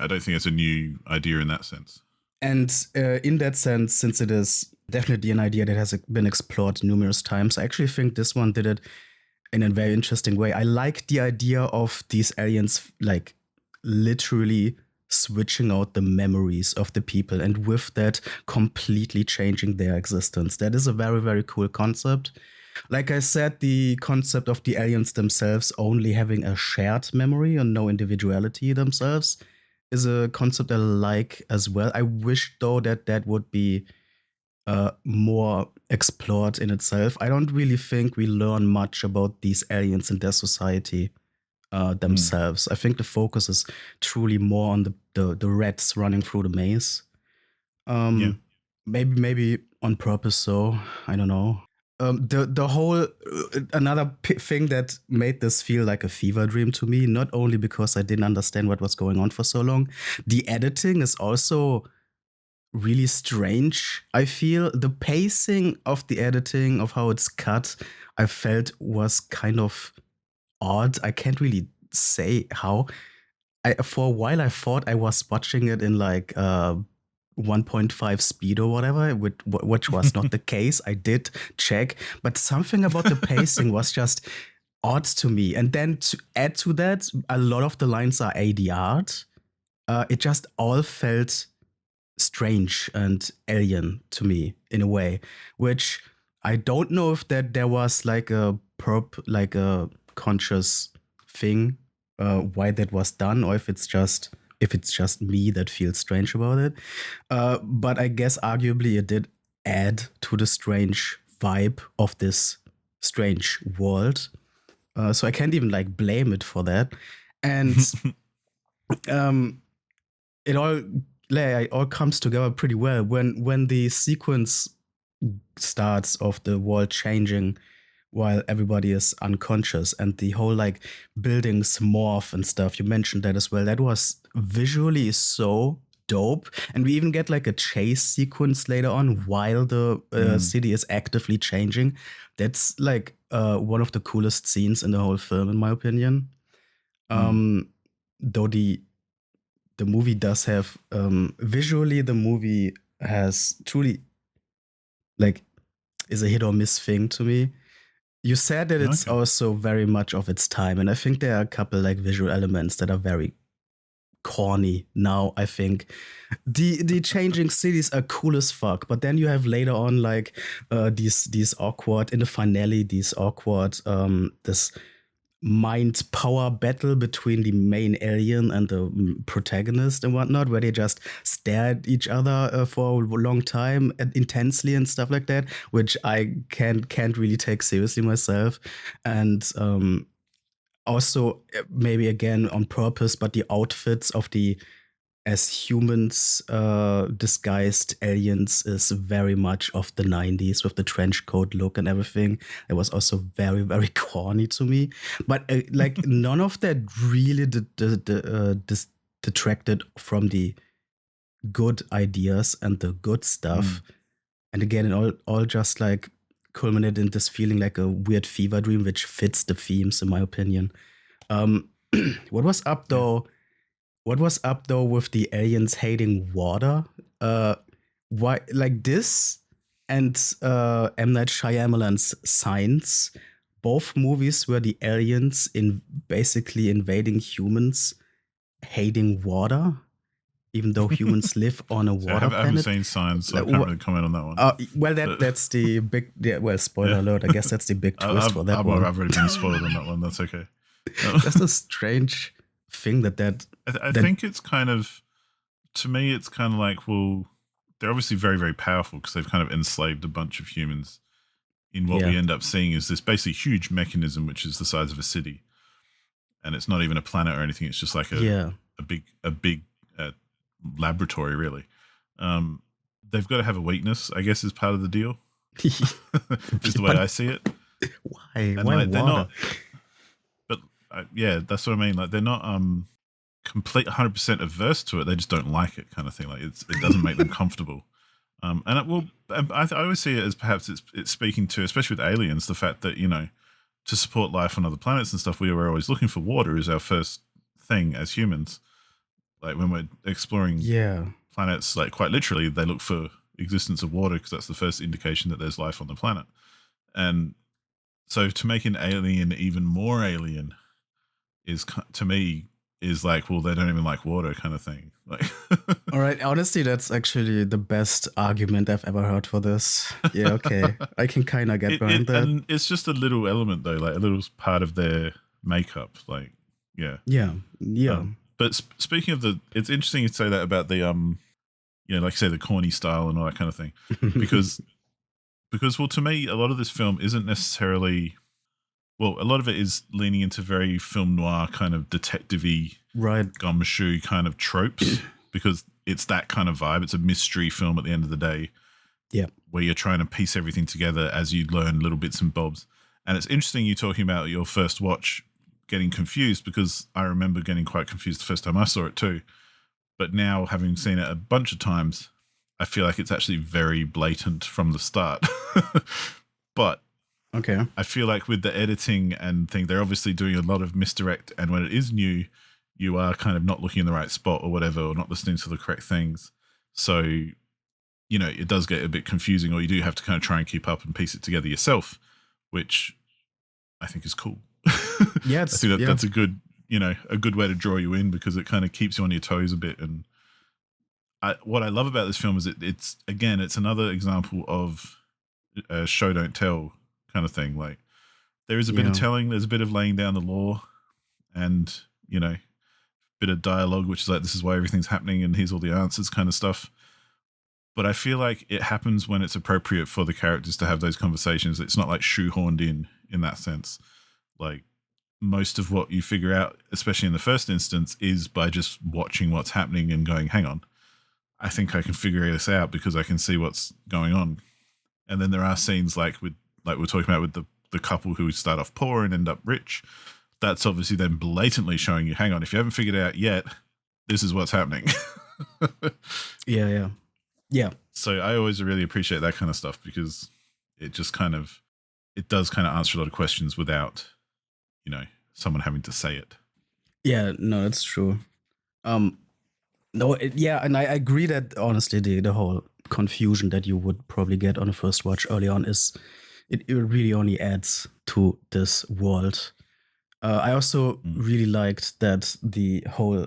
I don't think it's a new idea in that sense. And in that sense, since it is definitely an idea that has been explored numerous times, I actually think this one did it in a very interesting way. I like the idea of these aliens like literally switching out the memories of the people and with that completely changing their existence. That is a very, very cool concept. Like I said, the concept of the aliens themselves only having a shared memory and no individuality themselves is a concept I like as well. I wish, though, that would be more explored in itself. I don't really think we learn much about these aliens and their society themselves. I think the focus is truly more on the rats running through the maze. Maybe on purpose, so I don't know. The whole another thing that made this feel like a fever dream to me, not only because I didn't understand what was going on for so long, the editing is also really strange. I feel the pacing of the editing, of how it's cut, I felt was kind of odd. I can't really say how. For a while I thought I was watching it in like 1.5 speed or whatever, which was not the case. I did check, but something about the pacing was just odd to me. And then to add to that, a lot of the lines are ADR'd. It just all felt strange and alien to me in a way, which I don't know if that there was like a conscious thing why that was done, or if it's just me that feels strange about it. But I guess arguably it did add to the strange vibe of this strange world. So I can't even like blame it for that. And it all comes together pretty well when the sequence starts of the world changing while everybody is unconscious and the whole like buildings morph and stuff. You mentioned that as well. That was visually so dope. And we even get like a chase sequence later on while the city is actively changing. That's like one of the coolest scenes in the whole film, in my opinion. Though the movie does have visually, the movie has truly like is a hit or miss thing to me. You said that it's also very much of its time, and I think there are a couple like visual elements that are very corny now. I think the changing cities are cool as fuck, but then you have later on like these awkward in the finale, these awkward this mind power battle between the main alien and the protagonist and whatnot, where they just stare at each other for a long time and intensely and stuff like that, which I can't really take seriously myself. And also maybe again on purpose, but the outfits of the as humans disguised aliens is very much of the 90s with the trench coat look and everything. It was also very, very corny to me. But like none of that really detracted from the good ideas and the good stuff. And again, it all just like culminated in this feeling like a weird fever dream, which fits the themes, in my opinion. What was up though? What was up though with the aliens hating water? Why like this and M. Night Shyamalan's Signs, both movies where the aliens in basically invading humans hating water, even though humans live on a So water I haven't planet. seen Signs, so I can't really comment on that one. Well, But- that's the big. Yeah, well, spoiler alert. I guess that's the big twist for that one. I've already been spoiled on that one. That's okay. That's a strange thing that I think it's kind of, to me, it's kind of like, well, they're obviously very, very powerful because they've kind of enslaved a bunch of humans. In what we end up seeing is this basically huge mechanism, which is the size of a city, and it's not even a planet or anything. It's just like a big laboratory, really. They've got to have a weakness, I guess, is part of the deal. Is the way I see it. Why? And Why like, they're water? not. But yeah, that's what I mean. Like, they're not complete 100% averse to it. They just don't like it, kind of thing. Like, it doesn't make them comfortable. And it will. I always see it as perhaps it's speaking to, especially with aliens, the fact that, you know, to support life on other planets and stuff, we were always looking for water as our first thing as humans. Like when we're exploring planets, like quite literally, they look for existence of water because that's the first indication that there's life on the planet. And so to make an alien even more alien is, to me, is like, well, they don't even like water, kind of thing. Like, all right, honestly, that's actually the best argument I've ever heard for this. Yeah, okay, I can kind of get behind that. And it's just a little element, though, like a little part of their makeup. Like, yeah. But speaking of it's interesting to say that about the like you say, the corny style and all that kind of thing, because well, to me, a lot of this film isn't necessarily. Well, a lot of it is leaning into very film noir kind of detective-y, gumshoe kind of tropes, because it's that kind of vibe. It's a mystery film at the end of the day, where you're trying to piece everything together as you learn little bits and bobs. And it's interesting you talking about your first watch getting confused, because I remember getting quite confused the first time I saw it too. But now, having seen it a bunch of times, I feel like it's actually very blatant from the start. But okay, I feel like with the editing and thing, they're obviously doing a lot of misdirect. And when it is new, you are kind of not looking in the right spot or whatever, or not listening to the correct things. So, you know, it does get a bit confusing, or you do have to kind of try and keep up and piece it together yourself, which I think is cool. Yeah, I think that's a good, a good way to draw you in, because it kind of keeps you on your toes a bit. And what I love about this film is it's another example of show don't tell kind of thing. Like, there is a bit of telling, there's a bit of laying down the law, and bit of dialogue, which is like, this is why everything's happening and here's all the answers kind of stuff. But I feel like it happens when it's appropriate for the characters to have those conversations. It's not like shoehorned in that sense. Like, most of what you figure out, especially in the first instance, is by just watching what's happening and going, hang on, I think I can figure this out because I can see what's going on. And then there are scenes like we're talking about with the couple who start off poor and end up rich. That's obviously then blatantly showing you, hang on, if you haven't figured it out yet, this is what's happening. Yeah. So I always really appreciate that kind of stuff, because it just it does answer a lot of questions without, someone having to say it. Yeah, no, that's true. No, and I agree that honestly the whole confusion that you would probably get on a first watch early on is it really only adds to this world. I also really liked that the whole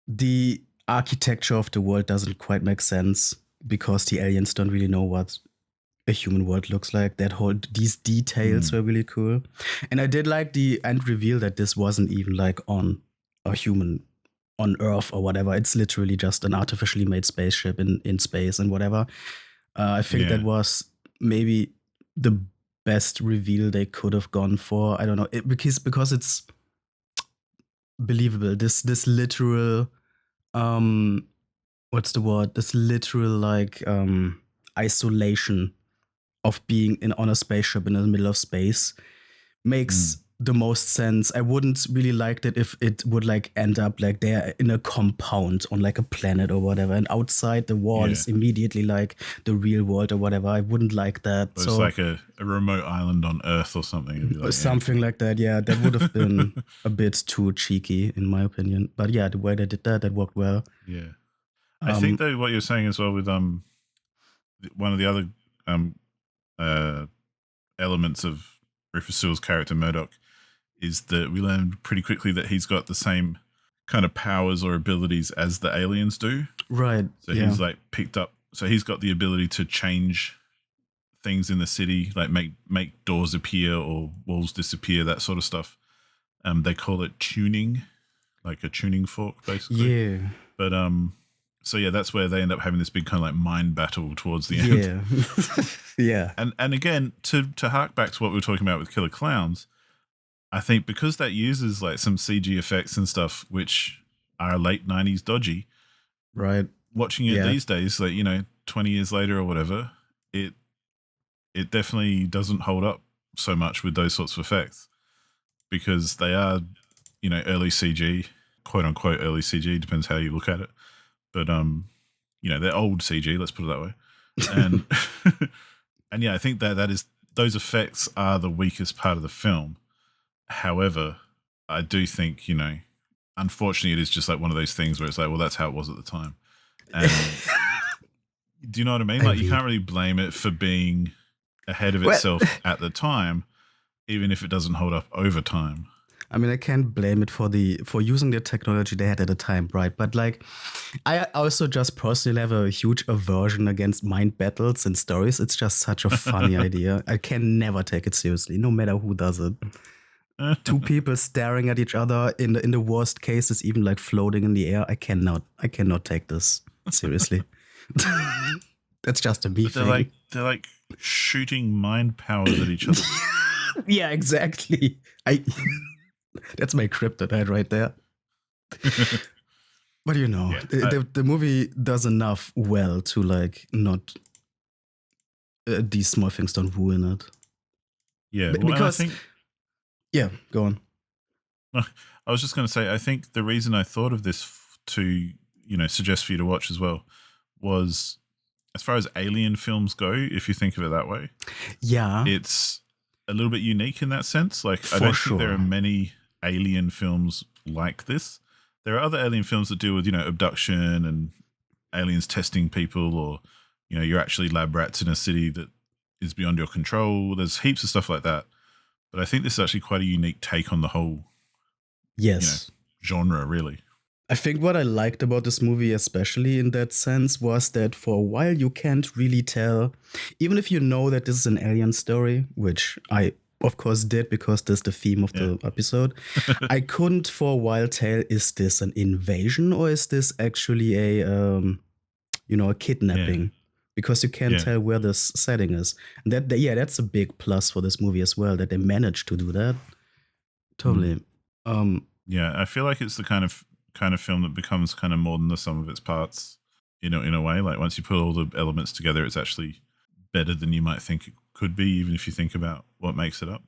the architecture of the world doesn't quite make sense, because the aliens don't really know what a human world looks like. These details were really cool. And I did like the end reveal that this wasn't even like on a human on Earth or whatever. It's literally just an artificially made spaceship in space and whatever. I think that was maybe the best reveal they could have gone for. I don't know, because it's believable. This literal what's the word? This literal like isolation of being on a spaceship in the middle of space makes the most sense. I wouldn't really like it if it would like end up like they're in a compound on like a planet or whatever, and outside the wall is immediately like the real world or whatever. I wouldn't like that. It's like a remote island on Earth or something. It'd be like, something like that. Yeah, that would have been a bit too cheeky in my opinion. But yeah, the way they did that worked well. Yeah. I think though what you're saying as well with one of the other elements of Rufus Sewell's character Murdoch is that we learned pretty quickly that he's got the same kind of powers or abilities as the aliens do. Right. So he's like picked up. So he's got the ability to change things in the city, like make doors appear or walls disappear, that sort of stuff. They call it tuning, like a tuning fork, basically. Yeah. But so yeah, that's where they end up having this big kind of like mind battle towards the end. Yeah. Yeah. And again, to hark back to what we were talking about with Killer Klowns, I think because that uses like some CG effects and stuff, which are late 90s dodgy, Right. watching it these days, like, 20 years later or whatever, it definitely doesn't hold up so much with those sorts of effects because they are, early CG, quote unquote early CG, depends how you look at it. But, they're old CG, let's put it that way. And, and yeah, I think that is, those effects are the weakest part of the film. However, I do think, unfortunately, it is just like one of those things where it's like, well, that's how it was at the time. And do you know what I mean? Like, you can't really blame it for being ahead of itself at the time, even if it doesn't hold up over time. I mean, I can't blame it for using the technology they had at the time, right? But like, I also just personally have a huge aversion against mind battles and stories. It's just such a funny idea. I can never take it seriously, no matter who does it. Two people staring at each other in the worst cases, even like floating in the air. I cannot take this seriously. That's just a me thing. They're like shooting mind powers at each other. Yeah, exactly. That's my kryptonite right there. But the movie does enough well to like not these small things don't ruin it. Yeah, because I think, yeah, go on. I was just going to say, I think the reason I thought of this to suggest for you to watch as well was, as far as alien films go, if you think of it that way, it's a little bit unique in that sense. Like, I don't think there are many alien films like this. There are other alien films that deal with, abduction and aliens testing people, or, you're actually lab rats in a city that is beyond your control. There's heaps of stuff like that. But I think this is actually quite a unique take on the whole genre, really. I think what I liked about this movie, especially in that sense, was that for a while you can't really tell, even if you know that this is an alien story, which I of course did because that's the theme of the episode. I couldn't for a while tell, is this an invasion or is this actually a kidnapping? Because you can't tell where this setting is. And that's a big plus for this movie as well, that they managed to do that. Totally. I feel like it's the kind of film that becomes kind of more than the sum of its parts, in a way. Like, once you put all the elements together, it's actually better than you might think it could be, even if you think about what makes it up.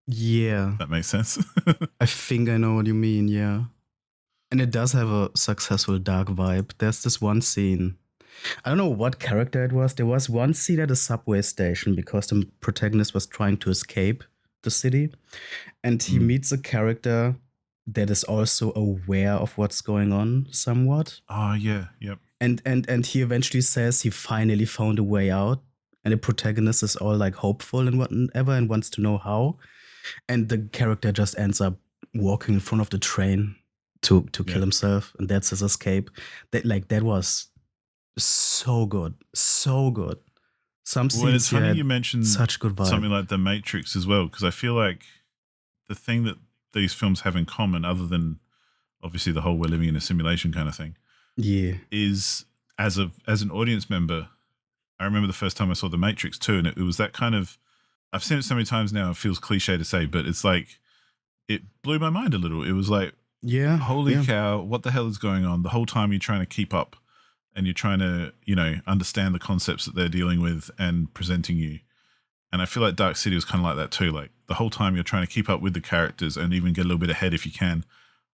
Yeah. That makes sense. I think I know what you mean, yeah. And it does have a successful dark vibe. There's this one scene, I don't know what character it was. There was one scene at a subway station because the protagonist was trying to escape the city. And he meets a character that is also aware of what's going on somewhat. Oh, yeah. Yep. And he eventually says he finally found a way out. And the protagonist is all like hopeful and whatever and wants to know how. And the character just ends up walking in front of the train to kill himself. And that's his escape. That was so good. So good. Some scenes, it's funny you mentioned such good vibe. Something like The Matrix as well, because I feel like the thing that these films have in common, other than obviously the whole we're living in a simulation kind of thing, is as an audience member, I remember the first time I saw The Matrix too, and it was that kind of, I've seen it so many times now, it feels cliche to say, but it's like, it blew my mind a little. It was like, holy cow, what the hell is going on? The whole time you're trying to keep up and you're trying to, understand the concepts that they're dealing with and presenting you. And I feel like Dark City was kind of like that too. Like, the whole time you're trying to keep up with the characters and even get a little bit ahead if you can,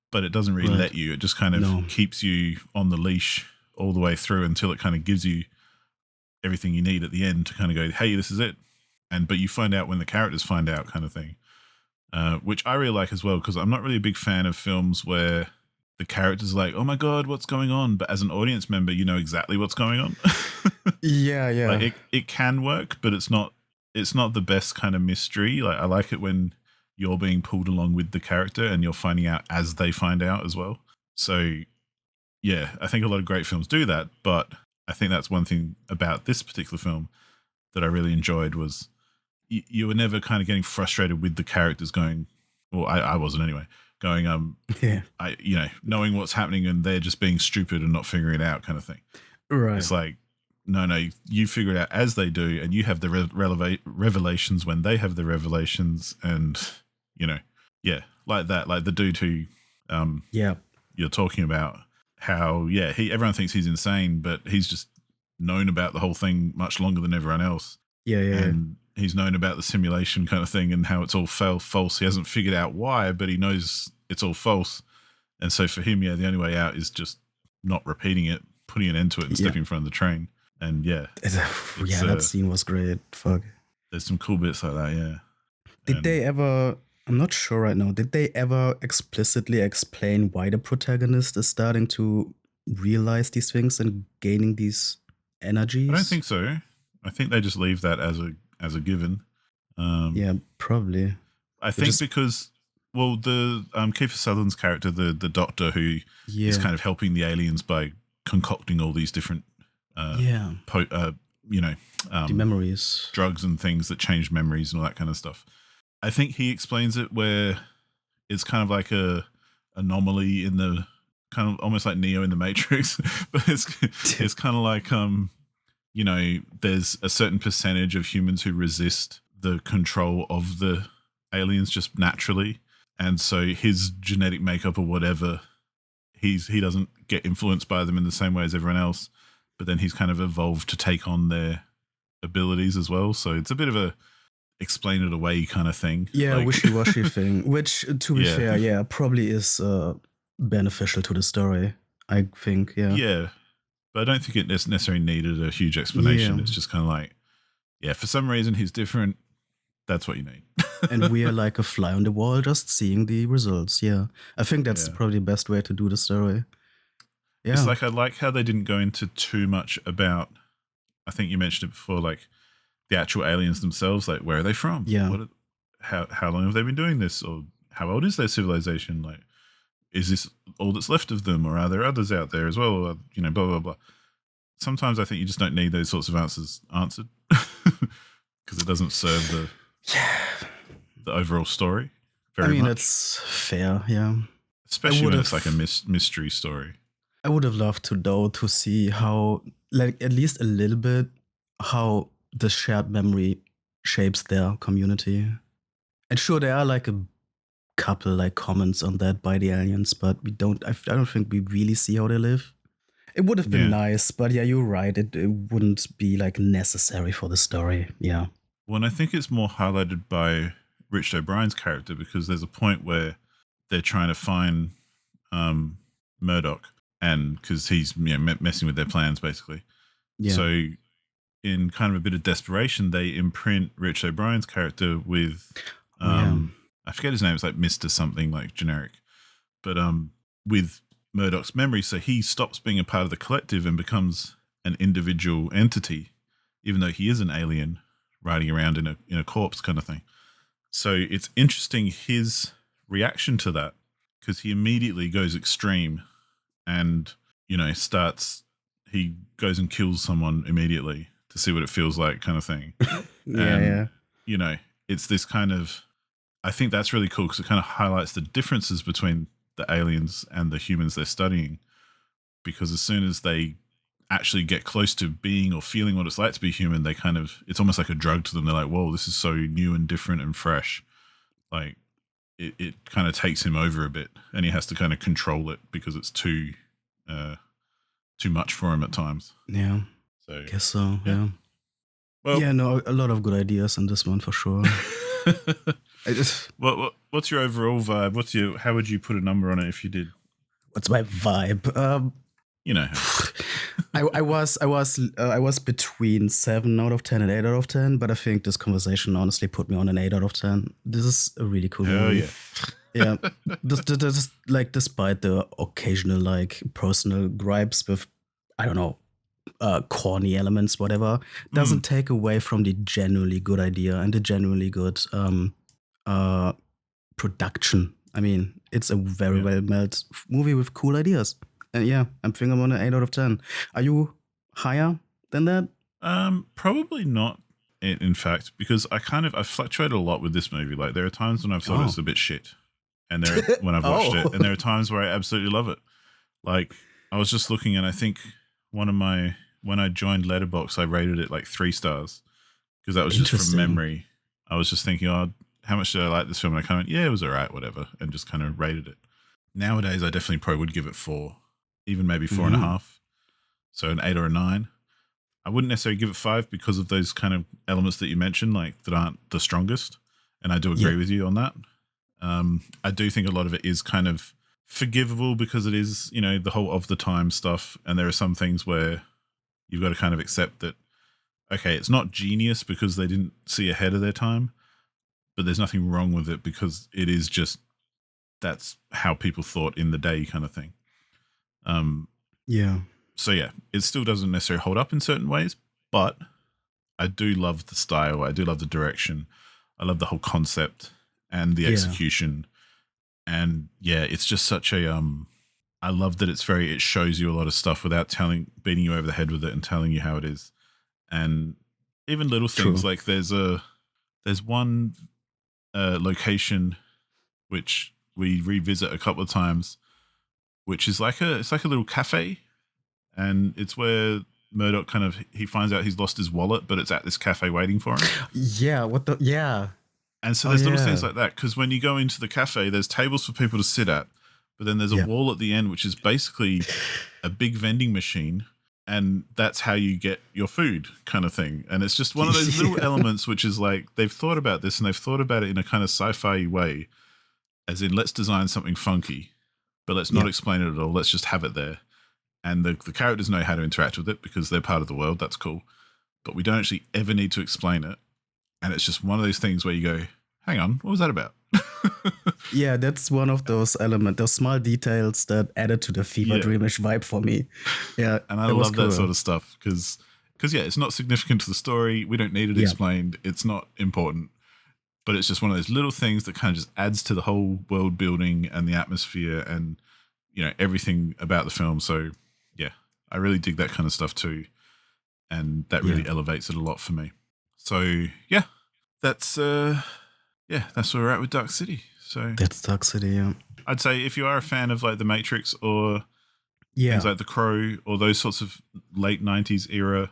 but it doesn't really let you. It just kind of keeps you on the leash all the way through until it kind of gives you everything you need at the end to kind of go, hey, this is it. But you find out when the characters find out, kind of thing, which I really like as well, because I'm not really a big fan of films where the characters are like, oh my God, what's going on? But as an audience member, you know exactly what's going on. Yeah. Like, it can work, but it's not the best kind of mystery. Like, I like it when you're being pulled along with the character and you're finding out as they find out as well. So yeah, I think a lot of great films do that, but I think that's one thing about this particular film that I really enjoyed was you were never kind of getting frustrated with the characters going, well, I wasn't anyway, going, Yeah. knowing what's happening and they're just being stupid and not figuring it out kind of thing. Right. It's like, no, you figure it out as they do, and you have the revelations when they have the revelations, and like that, like the dude who, you're talking about, how everyone thinks he's insane, but he's just known about the whole thing much longer than everyone else. And he's known about the simulation kind of thing and how it's all false. He hasn't figured out why, but he knows it's all false. And so for him, the only way out is just not repeating it, putting an end to it, and stepping in front of the train. And that scene was great. Fuck. There's some cool bits like that, Did they ever, I'm not sure right now, did they ever explicitly explain why the protagonist is starting to realize these things and gaining these energies? I don't think so. I think they just leave that as a given. Probably. I think because, well, the Kiefer Sutherland's character, the doctor who is kind of helping the aliens by concocting all these different the memories, drugs and things that change memories and all that kind of stuff. I think he explains it where it's kind of like a anomaly in the kind of almost like Neo in the Matrix, but it's kind of like there's a certain percentage of humans who resist the control of the aliens just naturally, and so his genetic makeup or whatever, he doesn't get influenced by them in the same way as everyone else, but then he's kind of evolved to take on their abilities as well. So it's a bit of a explain it away kind of thing. Wishy-washy thing, which to be fair, probably is beneficial to the story, I think. But I don't think it necessarily needed a huge explanation. It's just kind of like, for some reason he's different, that's what you need. And we are like a fly on the wall just seeing the results. I think that's probably the best way to do the story. It's like, I like how they didn't go into too much about, I think you mentioned it before, like the actual aliens themselves, like where are they from? How long have they been doing this? Or how old is their civilization? Like, is this all that's left of them, or are there others out there as well? Or, blah, blah, blah. Sometimes I think you just don't need those sorts of answers answered because it doesn't serve the overall story very much. It's fair, Especially when it's like a mystery story. I would have loved to see how, like, at least a little bit, how the shared memory shapes their community. And sure, there are like a couple like comments on that by the aliens, but I don't think we really see how they live. It would have been nice, but you're right. It wouldn't be like necessary for the story. Well, and I think it's more highlighted by Rich O'Brien's character, because there's a point where they're trying to find Murdoch, and because he's messing with their plans basically. So in kind of a bit of desperation, they imprint Rich O'Brien's character with I forget his name. It's like Mr. something, like generic, but with Murdoch's memory, so he stops being a part of the collective and becomes an individual entity, even though he is an alien riding around in a corpse kind of thing. So it's interesting his reaction to that, because he immediately goes extreme and he goes and kills someone immediately to see what it feels like kind of thing. It's this kind of, I think that's really cool because it kind of highlights the differences between the aliens and the humans they're studying, because as soon as they actually get close to being or feeling what it's like to be human, they kind of, it's almost like a drug to them. They're like, whoa, this is so new and different and fresh. Like it kind of takes him over a bit, and he has to kind of control it because it's too much for him at times. So I guess so. Well, a lot of good ideas in this one for sure. What's your overall vibe? How would you put a number on it if you did? What's my vibe? I was between 7 out of 10 and 8 out of 10, but I think this conversation honestly put me on an 8 out of 10. This is a really cool movie. This, like, despite the occasional like personal gripes with, I don't know, corny elements, whatever, doesn't take away from the genuinely good idea and the genuinely good production. I mean, it's a very Yeah. well made movie with cool ideas. And yeah, I'm thinking I'm on an 8 out of 10. Are you higher than that? Probably not. In fact, because I fluctuated a lot with this movie. Like there are times when I've thought it's a bit shit, and when I've watched it, and there are times where I absolutely love it. Like I was just looking, and I think when I joined Letterboxd, I rated it like 3 stars because that was just from memory. I was just thinking, oh, how much did I like this film? And I kind of went, yeah, it was all right, whatever, and just kind of rated it. Nowadays, I definitely probably would give it 4, even maybe 4.5. So an 8 or a 9. I wouldn't necessarily give it 5 because of those kind of elements that you mentioned, like that aren't the strongest. And I do agree with you on that. I do think a lot of it is kind of forgivable because it is, the whole of the time stuff. And there are some things where you've got to kind of accept that, okay, it's not genius because they didn't see ahead of their time, but there's nothing wrong with it because it is just, that's how people thought in the day kind of thing. So yeah, it still doesn't necessarily hold up in certain ways, but I do love the style. I do love the direction. I love the whole concept and the execution. And yeah, it's just such a, I love that it shows you a lot of stuff without beating you over the head with it and telling you how it is. And even little things like there's one location which we revisit a couple of times, which is it's like a little cafe. And it's where Murdoch he finds out he's lost his wallet, but it's at this cafe waiting for him. Yeah. And so there's little things like that. Because when you go into the cafe, there's tables for people to sit at, but then there's a wall at the end, which is basically a big vending machine. And that's how you get your food kind of thing. And it's just one of those little elements, which is like, they've thought about this and they've thought about it in a kind of sci-fi way, as in let's design something funky, but let's not explain it at all. Let's just have it there. And the characters know how to interact with it because they're part of the world. That's cool. But we don't actually ever need to explain it. And it's just one of those things where you go, hang on, what was that about? Yeah, that's one of those elements, those small details that added to the feverdreamish vibe for me. Yeah. And I love that sort of stuff because it's not significant to the story. We don't need it explained. It's not important. But it's just one of those little things that kind of just adds to the whole world building and the atmosphere and, everything about the film. So, yeah, I really dig that kind of stuff too. And that really elevates it a lot for me. So, yeah, that's where we're at with Dark City. So that's Dark City, yeah. I'd say if you are a fan of like The Matrix or things like The Crow or those sorts of late 90s era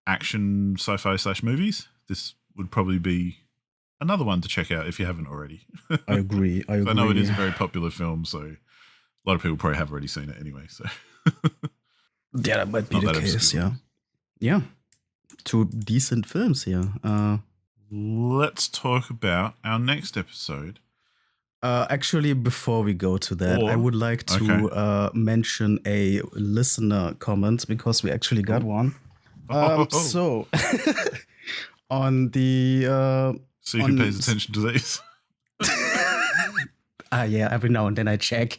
action sci-fi / movies, this would probably be another one to check out if you haven't already. I agree. I know it is a very popular film, so a lot of people probably have already seen it anyway. So yeah, that might be the case. Yeah. 2 decent films here. Let's talk about our next episode. Actually, before we go to that, I would like to mention a listener comment because we actually got one. So on the so you can pay attention to these. Yeah, every now and then I check.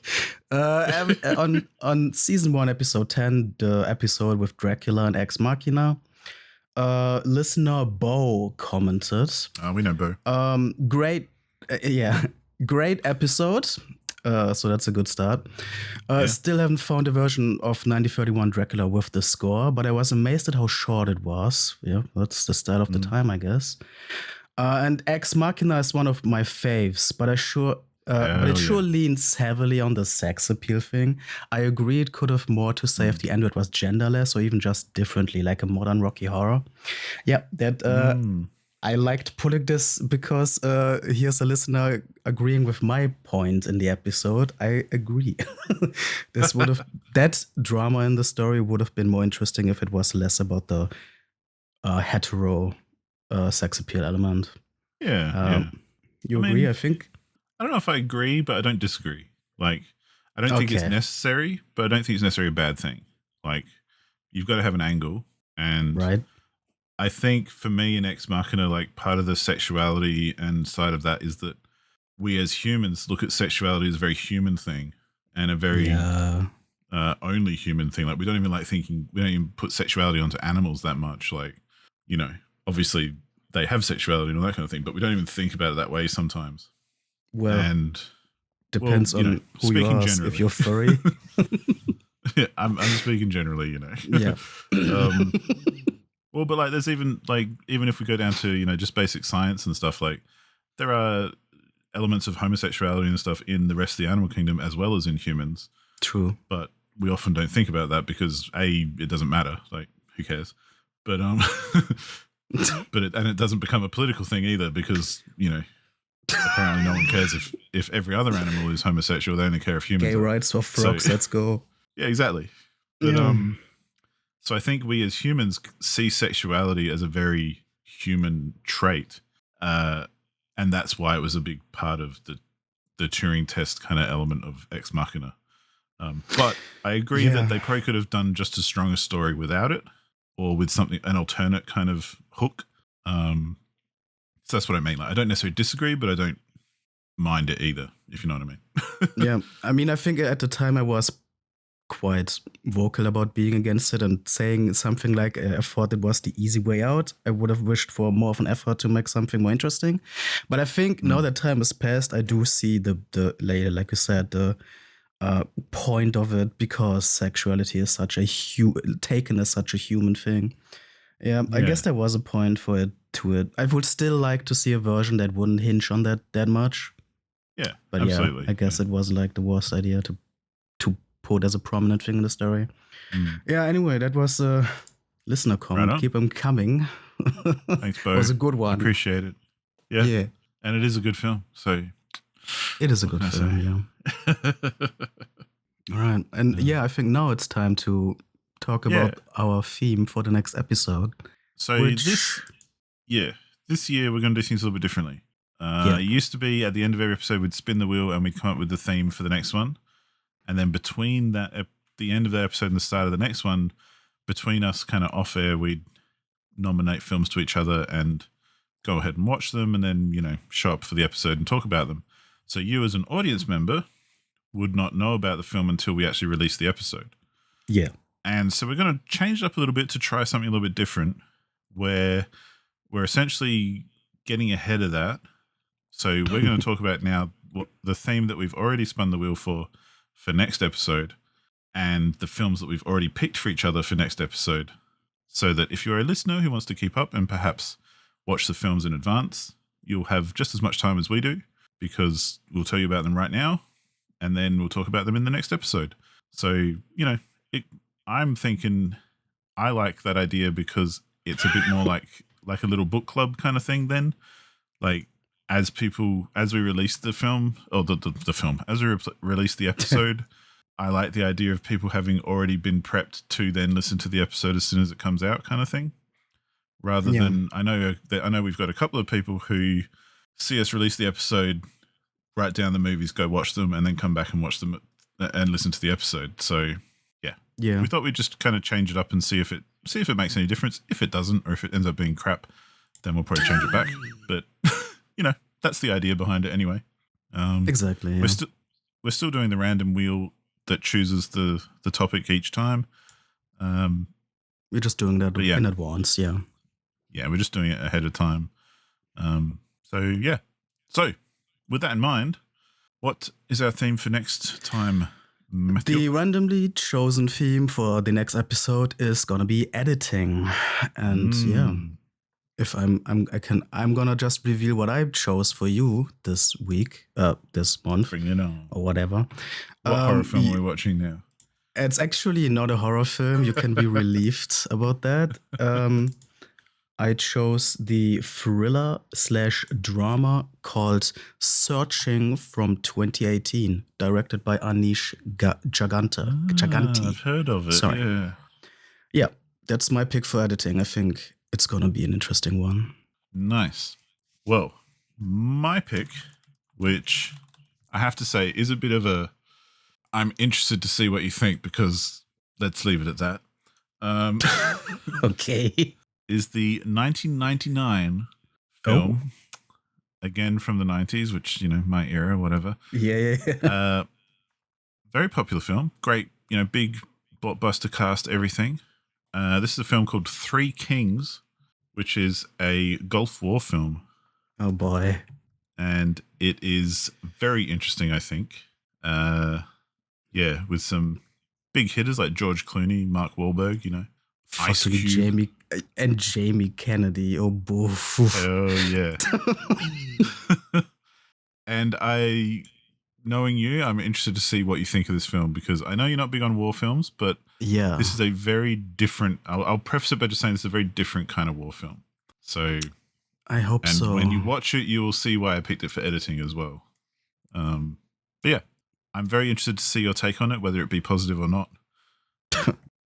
On season 1, episode 10, the episode with Dracula and Ex Machina, listener Bo commented. We know Bo. Great, great episode. So that's a good start. Still haven't found a version of 1931 Dracula with the score, but I was amazed at how short it was. Yeah, that's the start of the time, I guess. And Ex Machina is one of my faves, but it sure leans heavily on the sex appeal thing. I agree it could have more to say if the android was genderless or even just differently, like a modern Rocky Horror. Yeah, I liked pulling this because here's a listener agreeing with my point in the episode. I agree. That drama in the story would have been more interesting if it was less about the hetero sex appeal element. You agree? I think. I don't know if I agree, but I don't disagree. Like, I don't think it's necessary, but I don't think it's necessarily a bad thing. Like, you've got to have an angle, and I think for me in Ex Machina, like part of the sexuality and side of that is that we as humans look at sexuality as a very human thing and a very only human thing. Like we don't even put sexuality onto animals that much. Like, obviously they have sexuality and all that kind of thing, but we don't even think about it that way sometimes. Well, And depends on who you speaking ask. generally, If you're furry, yeah, I'm speaking generally, yeah. Well, but like, there's even if we go down to just basic science and stuff, like there are elements of homosexuality and stuff in the rest of the animal kingdom as well as in humans. True. But we often don't think about that because it doesn't matter. Like, who cares? But it doesn't become a political thing either because apparently no one cares if every other animal is homosexual. They only care if humans Gay are. rights for frogs. Let's go. Yeah, exactly. But Yeah. so I think we as humans see sexuality as a very human trait, and that's why it was a big part of the Turing test kind of element of Ex Machina. But I agree that they probably could have done just as strong a story without it, or with an alternate kind of hook. So that's what I mean. Like, I don't necessarily disagree, but I don't mind it either, if you know what I mean. Yeah. I mean, I think at the time I was quite vocal about being against it and saying something like, I thought it was the easy way out. I would have wished for more of an effort to make something more interesting. But I think now that time has passed, I do see the later, like you said, the point of it, because sexuality is such a taken as such a human thing. Yeah, I guess there was a point for it to it. I would still like to see a version that wouldn't hinge on that much. Yeah, but absolutely. Yeah, I guess it wasn't like the worst idea to put as a prominent thing in the story. Yeah, anyway, that was a listener comment. Right on. Keep them coming. Thanks, Bo. It was a good one. Appreciate it. Yeah. And it is a good film. So it is a good film, yeah. All right. And I think now it's time to talk about our theme for the next episode. So this year we're going to do things a little bit differently. It used to be at the end of every episode we'd spin the wheel and we'd come up with the theme for the next one. And then between the end of the episode and the start of the next one, between us kind of off air, we'd nominate films to each other and go ahead and watch them and then, show up for the episode and talk about them. So you as an audience member would not know about the film until we actually release the episode. Yeah. And so we're going to change it up a little bit to try something a little bit different where we're essentially getting ahead of that. So we're going to talk about now the theme that we've already spun the wheel for next episode and the films that we've already picked for each other for next episode. So that if you're a listener who wants to keep up and perhaps watch the films in advance, you'll have just as much time as we do because we'll tell you about them right now and then we'll talk about them in the next episode. So, I'm thinking I like that idea because it's a bit more like a little book club kind of thing then. Like, as we release the film, or the film, as we release the episode, I like the idea of people having already been prepped to then listen to the episode as soon as it comes out kind of thing. Rather than, I know we've got a couple of people who see us release the episode, write down the movies, go watch them, and then come back and watch them and listen to the episode. So, yeah. We thought we'd just kind of change it up and see if it makes any difference. If it doesn't, or if it ends up being crap, then we'll probably change it back. But that's the idea behind it anyway. Exactly. Yeah. We're still doing the random wheel that chooses the topic each time. We're just doing that in advance. Yeah. Yeah, we're just doing it ahead of time. So with that in mind, what is our theme for next time, Matthew? The randomly chosen theme for the next episode is gonna be editing, and if I'm gonna just reveal what I chose for you this week, this month, Bring it on, or whatever. What horror film are we watching now? It's actually not a horror film. You can be relieved about that. I chose the thriller/drama called Searching from 2018, directed by Anish Jaganti. I've heard of it. Sorry. Yeah, that's my pick for editing. I think it's going to be an interesting one. Nice. Well, my pick, which I have to say is a bit of a... I'm interested to see what you think because let's leave it at that. Okay. Is the 1999 film, again from the 90s, which, my era, whatever. Yeah. Very popular film. Great, big blockbuster cast, everything. This is a film called Three Kings, which is a Gulf War film. Oh, boy. and it is very interesting, I think. With some big hitters like George Clooney, Mark Wahlberg, Ice Fucking Cube. Jamie Kennedy. Oh, boof. Hell yeah. And knowing you, I'm interested to see what you think of this film, because I know you're not big on war films, but Yeah. this is a very different. I'll preface it by just saying this is a very different kind of war film. So I hope and so. when you watch it, you will see why I picked it for editing as well. But yeah, I'm very interested to see your take on it, whether it be positive or not.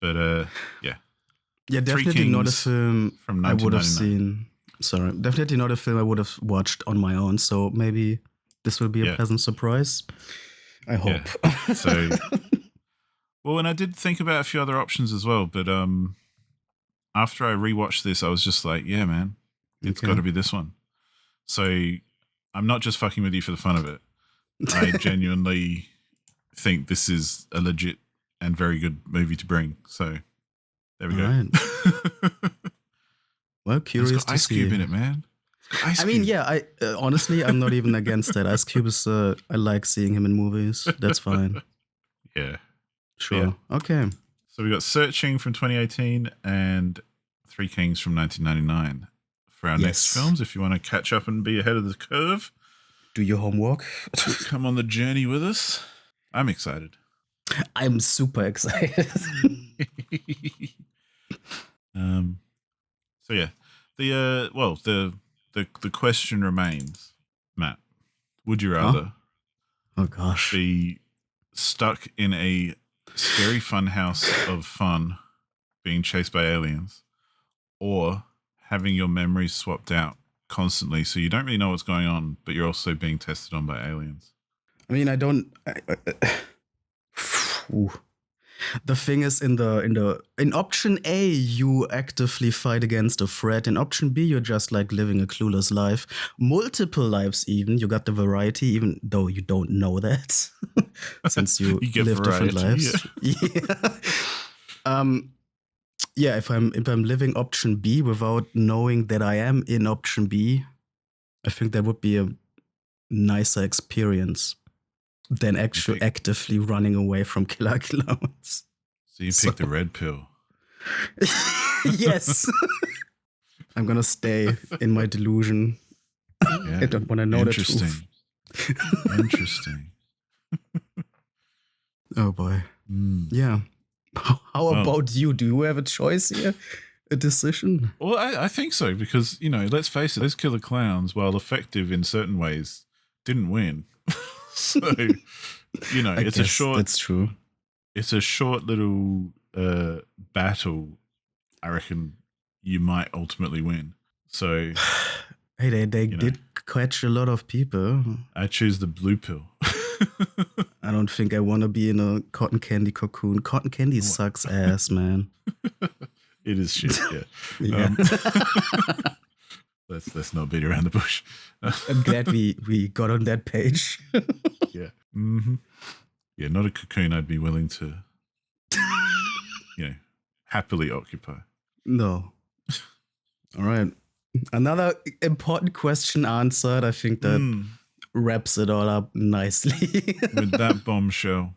But yeah. Yeah, Three definitely not a Kings film from I would have 1999. seen. Sorry, definitely not a film I would have watched on my own. So maybe this will be a Yeah. pleasant surprise. I hope. Yeah. So, well, and I did think about a few other options as well, but after I rewatched this, I was just like, yeah, man, it's got to be this one. So I'm not just fucking with you for the fun of it. I genuinely think this is a legit and very good movie to bring. So there we go. Right. Well, curious it's got to Ice see. Cube in it, man. I mean, yeah. I honestly, I'm not even against that. Ice Cube is. I like seeing him in movies. That's fine. Yeah. Sure. Yeah. Okay. So we got Searching from 2018 and Three Kings from 1999 for our next films. If you want to catch up and be ahead of the curve, do your homework. Come on the journey with us. I'm excited. I'm super excited. So yeah, the question remains, Matt. Would you rather? Oh gosh. Be stuck in a scary fun house of fun, being chased by aliens, or having your memories swapped out constantly, so you don't really know what's going on, but you're also being tested on by aliens? I mean, I don't. The thing is, in option A, you actively fight against a threat. In option B, you're just like living a clueless life, multiple lives. Even you got the variety, even though you don't know that, since you live different lives. Yeah. If I'm living option B without knowing that I am in option B, I think that would be a nicer experience than actually actively running away from killer clowns. So you picked the red pill. Yes. I'm gonna stay in my delusion. Yeah. I don't want to know the truth. Interesting. Oh boy. Yeah. How about you? Do you have a choice here? A decision? Well, I think so, because, let's face it, those killer clowns, while effective in certain ways, didn't win. So, it's a short. That's true. It's a short little battle. I reckon you might ultimately win. So, hey, they did catch a lot of people. I choose the blue pill. I don't think I want to be in a cotton candy cocoon. Cotton candy sucks ass, man. It is shit. Yeah. Yeah. Let's not beat around the bush. I'm glad we got on that page. Yeah. Mm-hmm. Yeah, not a cocoon I'd be willing to, happily occupy. No. All right. Another important question answered. I think that wraps it all up nicely. With that bombshell.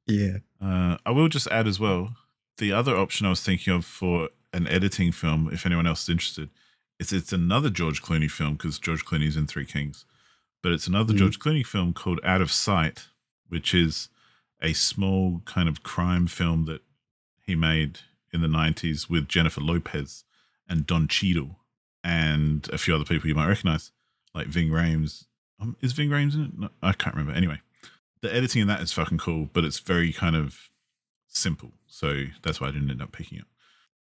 Yeah. I will just add as well, the other option I was thinking of for an editing film, if anyone else is interested, it's another George Clooney film, because George Clooney's in Three Kings. But it's another George Clooney film called Out of Sight, which is a small kind of crime film that he made in the 90s with Jennifer Lopez and Don Cheadle and a few other people you might recognize, like Ving Rhames. Is Ving Rhames in it? No, I can't remember. Anyway, the editing in that is fucking cool, but it's very kind of simple. So that's why I didn't end up picking it.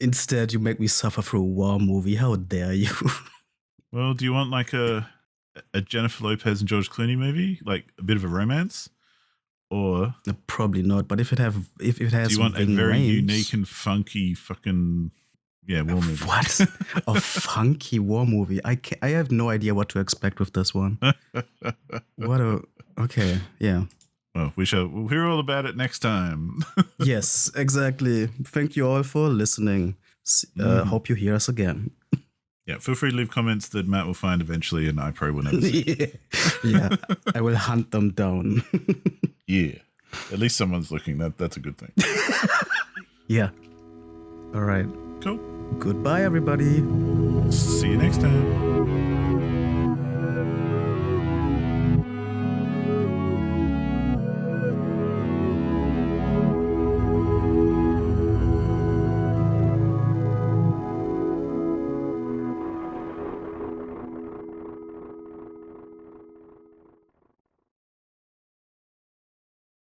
Instead, you make me suffer through a war movie. How dare you? Well, do you want like a Jennifer Lopez and George Clooney movie, like a bit of a romance, or probably not? But if it has, do you want a very unique and funky fucking war movie? What? A funky war movie? I have no idea what to expect with this one. Okay, yeah. Well, we'll hear all about it next time. Yes, exactly. Thank you all for listening. Hope you hear us again. Yeah, feel free to leave comments that Matt will find eventually and I probably will never see. Yeah, I will hunt them down. Yeah, at least someone's looking. That's a good thing. Yeah. All right. Cool. Goodbye, everybody. See you next time.